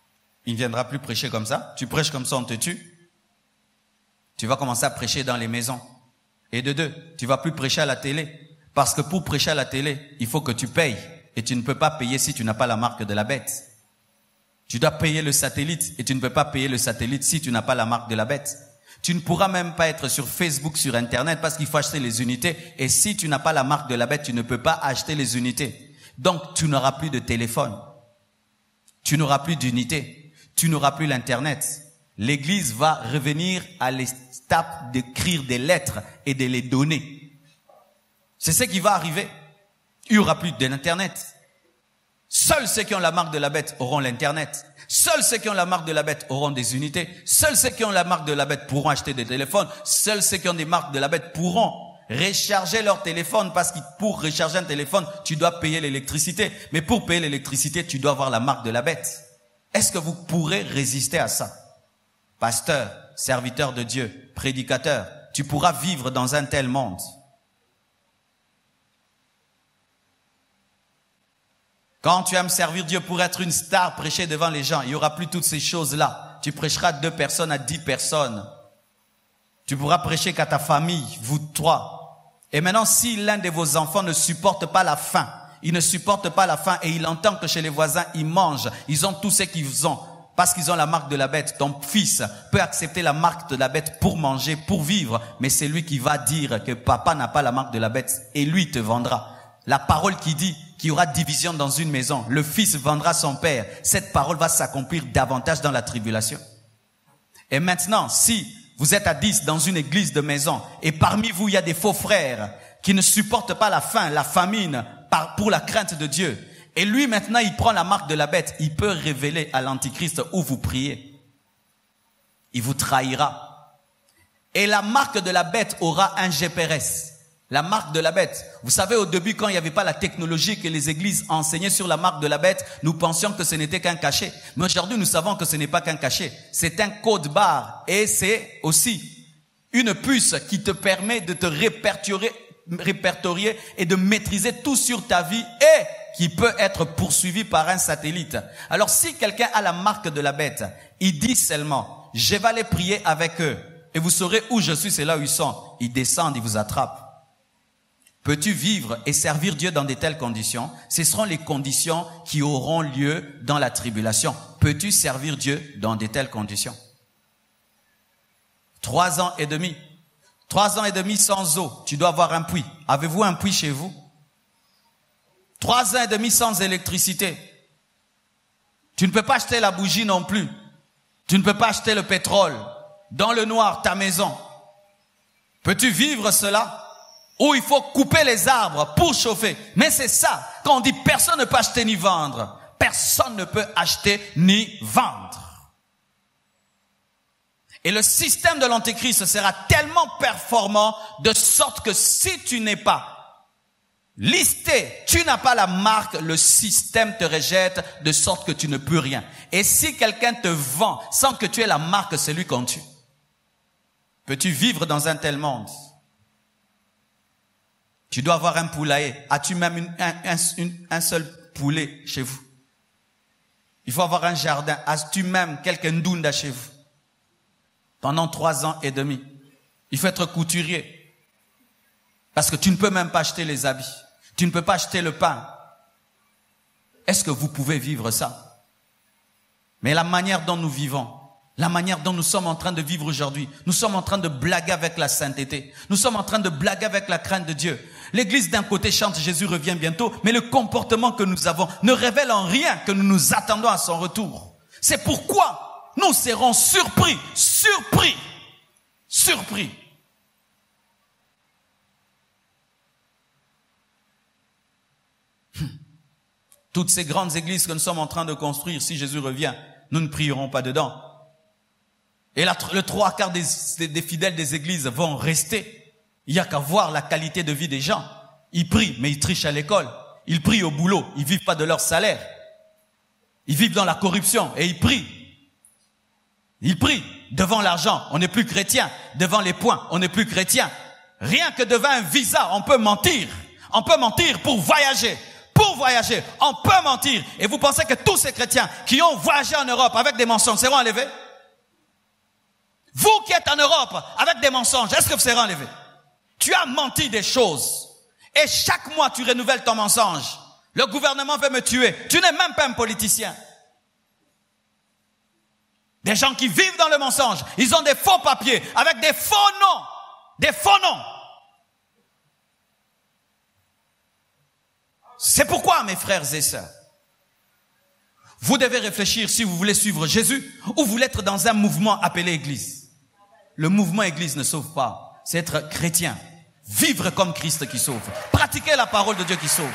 Il ne viendra plus prêcher comme ça. Tu prêches comme ça, on te tue. Tu vas commencer à prêcher dans les maisons. Et de deux, tu vas plus prêcher à la télé. Parce que pour prêcher à la télé, il faut que tu payes. Et tu ne peux pas payer si tu n'as pas la marque de la bête. Tu dois payer le satellite. Et tu ne peux pas payer le satellite si tu n'as pas la marque de la bête. Tu ne pourras même pas être sur Facebook, sur Internet, parce qu'il faut acheter les unités. Et si tu n'as pas la marque de la bête, tu ne peux pas acheter les unités. Donc, tu n'auras plus de téléphone. Tu n'auras plus d'unité. Tu n'auras plus l'Internet. L'Église va revenir à l'étape d'écrire des lettres et de les donner. C'est ce qui va arriver. Il n'y aura plus d'Internet. Seuls ceux qui ont la marque de la bête auront l'Internet. Seuls ceux qui ont la marque de la bête auront des unités. Seuls ceux qui ont la marque de la bête pourront acheter des téléphones. Seuls ceux qui ont des marques de la bête pourront recharger leur téléphone, parce que pour recharger un téléphone, tu dois payer l'électricité. Mais pour payer l'électricité, tu dois avoir la marque de la bête. Est-ce que vous pourrez résister à ça? Pasteur, serviteur de Dieu, prédicateur, tu pourras vivre dans un tel monde? Quand tu aimes servir Dieu pour être une star, prêcher devant les gens, il n'y aura plus toutes ces choses-là. Tu prêcheras 2 personnes à 10 personnes. Tu pourras prêcher qu'à ta famille, vous 3. Et maintenant, si l'un de vos enfants ne supporte pas la faim, il ne supporte pas la faim et il entend que chez les voisins, ils mangent, ils ont tout ce qu'ils ont, parce qu'ils ont la marque de la bête. Ton fils peut accepter la marque de la bête pour manger, pour vivre, mais c'est lui qui va dire que papa n'a pas la marque de la bête et lui te vendra. La parole qui dit qu'il y aura division dans une maison, le fils vendra son père, cette parole va s'accomplir davantage dans la tribulation. Et maintenant, si vous êtes à 10 dans une église de maison et parmi vous il y a des faux frères qui ne supportent pas la faim, la famine, pour la crainte de Dieu, et lui maintenant il prend la marque de la bête, il peut révéler à l'antichrist où vous priez. Il vous trahira. Et la marque de la bête aura un GPS. La marque de la bête. Vous savez, au début, quand il n'y avait pas la technologie que les églises enseignaient sur la marque de la bête, nous pensions que ce n'était qu'un cachet. Mais aujourd'hui, nous savons que ce n'est pas qu'un cachet. C'est un code barre. Et c'est aussi une puce qui te permet de te répertorier et de maîtriser tout sur ta vie et qui peut être poursuivi par un satellite. Alors, si quelqu'un a la marque de la bête, il dit seulement, je vais aller prier avec eux. Et vous saurez où je suis, c'est là où ils sont. Ils descendent, ils vous attrapent. Peux-tu vivre et servir Dieu dans de telles conditions? Ce seront les conditions qui auront lieu dans la tribulation. Peux-tu servir Dieu dans de telles conditions? 3 ans et demi. 3 ans et demi sans eau. Tu dois avoir un puits. Avez-vous un puits chez vous? 3 ans et demi sans électricité. Tu ne peux pas acheter la bougie non plus. Tu ne peux pas acheter le pétrole. Dans le noir, ta maison. Peux-tu vivre cela? Où il faut couper les arbres pour chauffer. Mais c'est ça. Quand on dit personne ne peut acheter ni vendre. Personne ne peut acheter ni vendre. Et le système de l'Antéchrist sera tellement performant de sorte que si tu n'es pas listé, tu n'as pas la marque, le système te rejette de sorte que tu ne peux rien. Et si quelqu'un te vend sans que tu aies la marque, c'est lui qu'on tue. Peux-tu vivre dans un tel monde? Tu dois avoir un poulailler. As-tu même un seul poulet chez vous? Il faut avoir un jardin. As-tu même quelques ndunda chez vous? Pendant 3 ans et demi. Il faut être couturier. Parce que tu ne peux même pas acheter les habits. Tu ne peux pas acheter le pain. Est-ce que vous pouvez vivre ça? Mais la manière dont nous vivons, la manière dont nous sommes en train de vivre aujourd'hui, nous sommes en train de blaguer avec la sainteté. Nous sommes en train de blaguer avec la crainte de Dieu. L'église d'un côté chante Jésus revient bientôt, mais le comportement que nous avons ne révèle en rien que nous nous attendons à son retour. C'est pourquoi nous serons surpris. Toutes ces grandes églises que nous sommes en train de construire, si Jésus revient, nous ne prierons pas dedans. Et le 3/4 des fidèles des églises vont rester. Il n'y a qu'à voir la qualité de vie des gens. Ils prient, mais ils trichent à l'école. Ils prient au boulot, ils vivent pas de leur salaire. Ils vivent dans la corruption et ils prient. Ils prient devant l'argent, on n'est plus chrétien. Devant les points, on n'est plus chrétien. Rien que devant un visa, on peut mentir. On peut mentir pour voyager. Pour voyager, on peut mentir. Et vous pensez que tous ces chrétiens qui ont voyagé en Europe avec des mensonges seront enlevés? Vous qui êtes en Europe avec des mensonges, est-ce que vous serez enlevés? Tu as menti des choses. Et chaque mois, tu renouvelles ton mensonge. Le gouvernement veut me tuer. Tu n'es même pas un politicien. Des gens qui vivent dans le mensonge. Ils ont des faux papiers avec des faux noms. Des faux noms. C'est pourquoi, mes frères et sœurs, vous devez réfléchir si vous voulez suivre Jésus ou vous voulez être dans un mouvement appelé Église. Le mouvement Église ne sauve pas. C'est être chrétien. Vivre comme Christ qui sauve. Pratiquer la parole de Dieu qui sauve.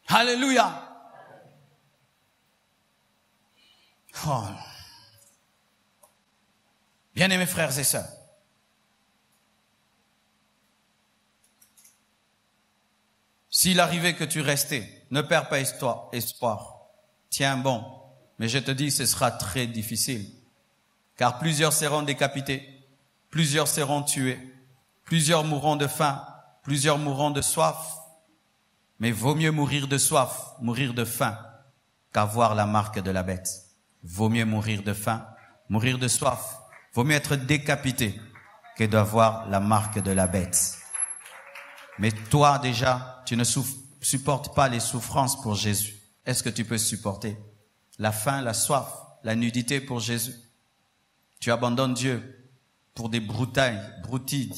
Alléluia. Oh. Bien-aimés frères et sœurs, s'il arrivait que tu restais, ne perds pas espoir. Tiens bon, mais je te dis, ce sera très difficile. Car plusieurs seront décapités, plusieurs seront tués, plusieurs mourront de faim, plusieurs mourront de soif. Mais vaut mieux mourir de soif, mourir de faim, qu'avoir la marque de la bête. Vaut mieux mourir de faim, mourir de soif. Vaut mieux être décapité que d'avoir la marque de la bête. Mais toi déjà, tu ne supportes pas les souffrances pour Jésus. Est-ce que tu peux supporter la faim, la soif, la nudité pour Jésus? Tu abandonnes Dieu pour des broutides.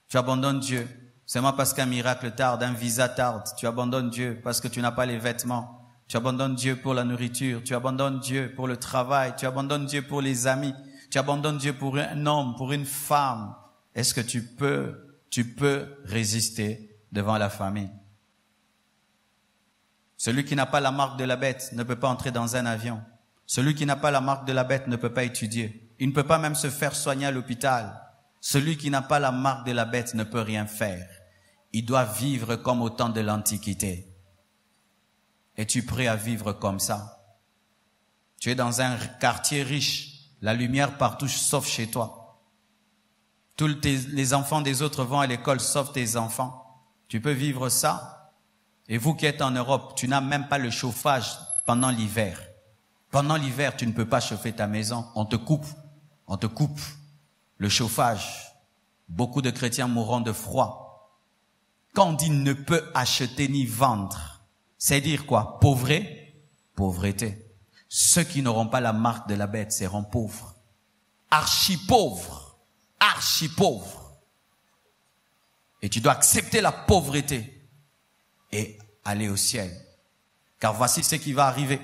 Tu abandonnes Dieu seulement parce qu'un miracle tarde, un visa tarde. Tu abandonnes Dieu parce que tu n'as pas les vêtements. Tu abandonnes Dieu pour la nourriture. Tu abandonnes Dieu pour le travail. Tu abandonnes Dieu pour les amis. Tu abandonnes Dieu pour un homme, pour une femme. Est-ce que tu peux résister devant la famine? Celui qui n'a pas la marque de la bête ne peut pas entrer dans un avion. Celui qui n'a pas la marque de la bête ne peut pas étudier. Il ne peut pas même se faire soigner à l'hôpital. Celui qui n'a pas la marque de la bête ne peut rien faire. Il doit vivre comme au temps de l'Antiquité. Es-tu prêt à vivre comme ça? Tu es dans un quartier riche, la lumière partout sauf chez toi. Tous les enfants des autres vont à l'école sauf tes enfants. Tu peux vivre ça? Et vous qui êtes en Europe, tu n'as même pas le chauffage pendant l'hiver. Pendant l'hiver, tu ne peux pas chauffer ta maison. On te coupe le chauffage. Beaucoup de chrétiens mourront de froid. Quand on dit ne peut acheter ni vendre, c'est dire quoi? Pauvreté. Ceux qui n'auront pas la marque de la bête seront pauvres. Archi pauvres. Et tu dois accepter la pauvreté et aller au ciel. Car voici ce qui va arriver.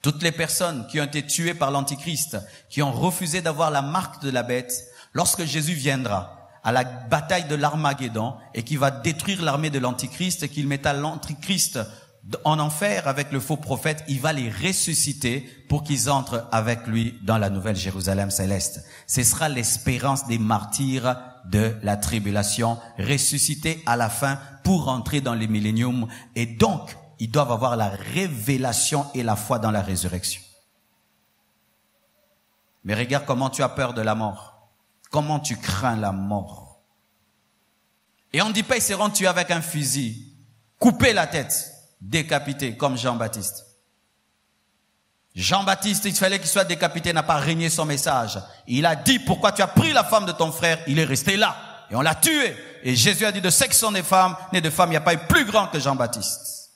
Toutes les personnes qui ont été tuées par l'Antichrist, qui ont refusé d'avoir la marque de la bête, lorsque Jésus viendra à la bataille de l'Armageddon et qui va détruire l'armée de l'Antichrist et qu'il mettra l'Antichrist en enfer avec le faux prophète, il va les ressusciter pour qu'ils entrent avec lui dans la nouvelle Jérusalem céleste. Ce sera l'espérance des martyrs de la tribulation, ressuscités à la fin pour entrer dans les milléniums. Et donc, ils doivent avoir la révélation et la foi dans la résurrection. Mais regarde comment tu as peur de la mort. Comment tu crains la mort. Et on ne dit pas ils seront tués avec un fusil, couper la tête, décapité comme Jean-Baptiste. Jean-Baptiste, il fallait qu'il soit décapité, n'a pas régné son message. Il a dit pourquoi tu as pris la femme de ton frère, il est resté là. Et on l'a tué. Et Jésus a dit de sexe sont des femmes, né de femmes, il n'y a pas eu plus grand que Jean-Baptiste.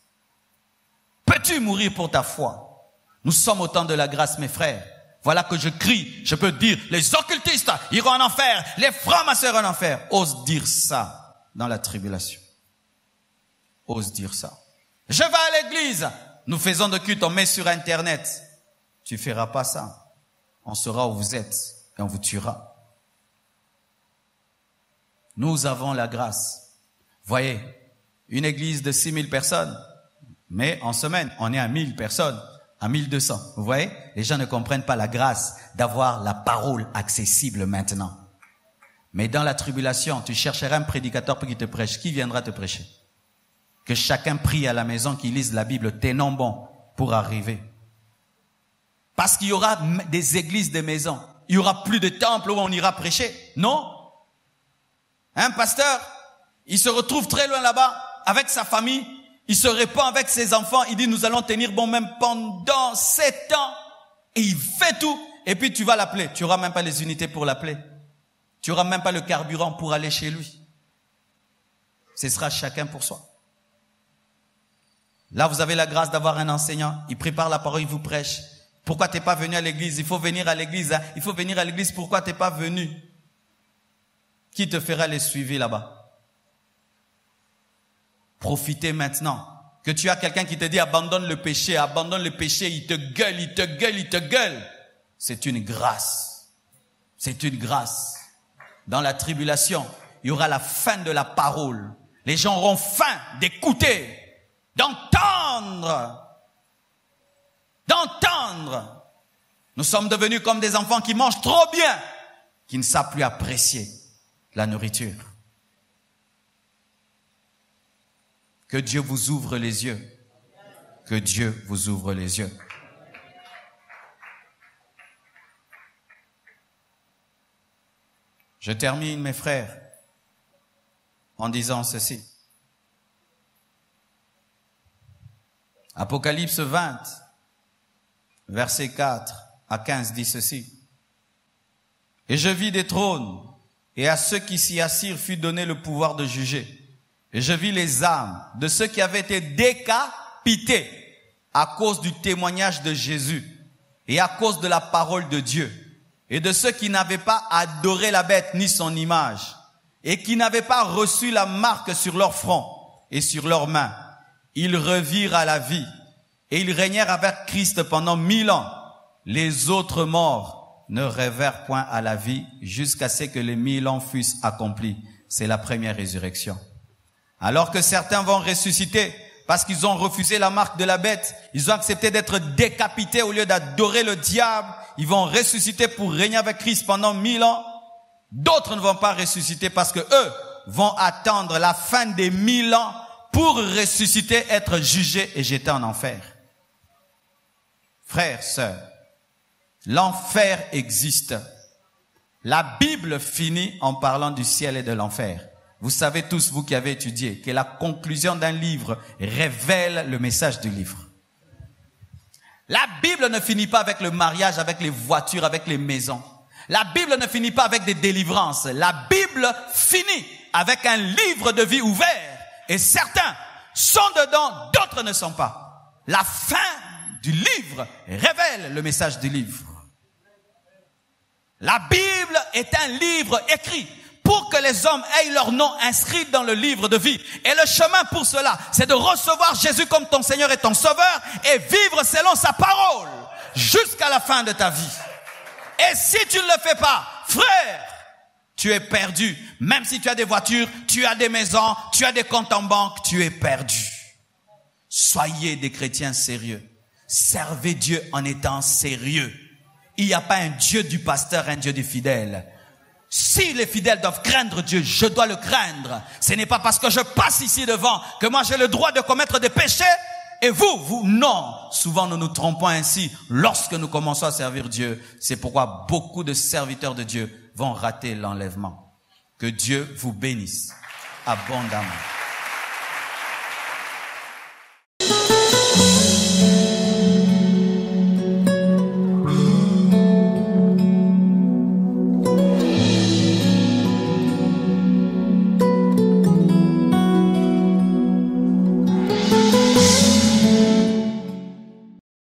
Peux-tu mourir pour ta foi? Nous sommes au temps de la grâce, mes frères. Voilà que je crie, je peux dire, les occultistes iront en enfer, les francs-maçons en enfer. Ose dire ça dans la tribulation. Ose dire ça. Je vais à l'église. Nous faisons de culte, on met sur Internet. Tu feras pas ça. On saura où vous êtes et on vous tuera. Nous avons la grâce. Voyez, une église de 6000 personnes, mais en semaine, on est à 1000 personnes, à 1200. Vous voyez, les gens ne comprennent pas la grâce d'avoir la parole accessible maintenant. Mais dans la tribulation, tu chercheras un prédicateur pour qu'il te prêche. Qui viendra te prêcher? Que chacun prie à la maison, qu'il lise la Bible, t'es non bon pour arriver. Parce qu'il y aura des églises de maisons. Il y aura plus de temples où on ira prêcher. Non? Un pasteur, il se retrouve très loin là-bas, avec sa famille, il se répand avec ses enfants, il dit nous allons tenir bon même pendant 7 ans. Et il fait tout. Et puis tu vas l'appeler. Tu n'auras même pas les unités pour l'appeler. Tu n'auras même pas le carburant pour aller chez lui. Ce sera chacun pour soi. Là, vous avez la grâce d'avoir un enseignant. Il prépare la parole, il vous prêche. Pourquoi t'es pas venu à l'église? Il faut venir à l'église. Hein? Il faut venir à l'église. Pourquoi t'es pas venu? Qui te fera les suivis là-bas? Profitez maintenant. Que tu as quelqu'un qui te dit abandonne le péché, il te gueule. C'est une grâce. C'est une grâce. Dans la tribulation, il y aura la fin de la parole. Les gens auront faim d'écouter. D'entendre. Nous sommes devenus comme des enfants qui mangent trop bien, qui ne savent plus apprécier la nourriture. Que Dieu vous ouvre les yeux. Que Dieu vous ouvre les yeux. Je termine, mes frères, en disant ceci. Apocalypse 20, versets 4 à 15 dit ceci. Et je vis des trônes, et à ceux qui s'y assirent fut donné le pouvoir de juger. Et je vis les âmes de ceux qui avaient été décapités à cause du témoignage de Jésus et à cause de la parole de Dieu, et de ceux qui n'avaient pas adoré la bête ni son image, et qui n'avaient pas reçu la marque sur leur front et sur leurs mains. Ils revirent à la vie, et ils régnèrent avec Christ pendant 1000 ans. Les autres morts ne revinrent point à la vie jusqu'à ce que les 1000 ans fussent accomplis. C'est la première résurrection. Alors que certains vont ressusciter parce qu'ils ont refusé la marque de la bête, ils ont accepté d'être décapités au lieu d'adorer le diable, ils vont ressusciter pour régner avec Christ pendant 1000 ans. D'autres ne vont pas ressusciter parce que eux vont attendre la fin des 1000 ans pour ressusciter, être jugés et jetés en enfer. Frères, sœurs, l'enfer existe. La Bible finit en parlant du ciel et de l'enfer. Vous savez tous, vous qui avez étudié, que la conclusion d'un livre révèle le message du livre. La Bible ne finit pas avec le mariage, avec les voitures, avec les maisons. La Bible ne finit pas avec des délivrances. La Bible finit avec un livre de vie ouvert. Et certains sont dedans, d'autres ne sont pas. La fin du livre révèle le message du livre. La Bible est un livre écrit pour que les hommes aient leur nom inscrit dans le livre de vie. Et le chemin pour cela, c'est de recevoir Jésus comme ton Seigneur et ton Sauveur et vivre selon sa parole jusqu'à la fin de ta vie. Et si tu ne le fais pas, frère, tu es perdu. Même si tu as des voitures, tu as des maisons, tu as des comptes en banque, tu es perdu. Soyez des chrétiens sérieux. Servez Dieu en étant sérieux. Il n'y a pas un Dieu du pasteur, un Dieu du fidèle. Si les fidèles doivent craindre Dieu, je dois le craindre. Ce n'est pas parce que je passe ici devant que moi j'ai le droit de commettre des péchés. Et vous, non. Souvent nous nous trompons ainsi lorsque nous commençons à servir Dieu. C'est pourquoi beaucoup de serviteurs de Dieu vont rater l'enlèvement. Que Dieu vous bénisse abondamment.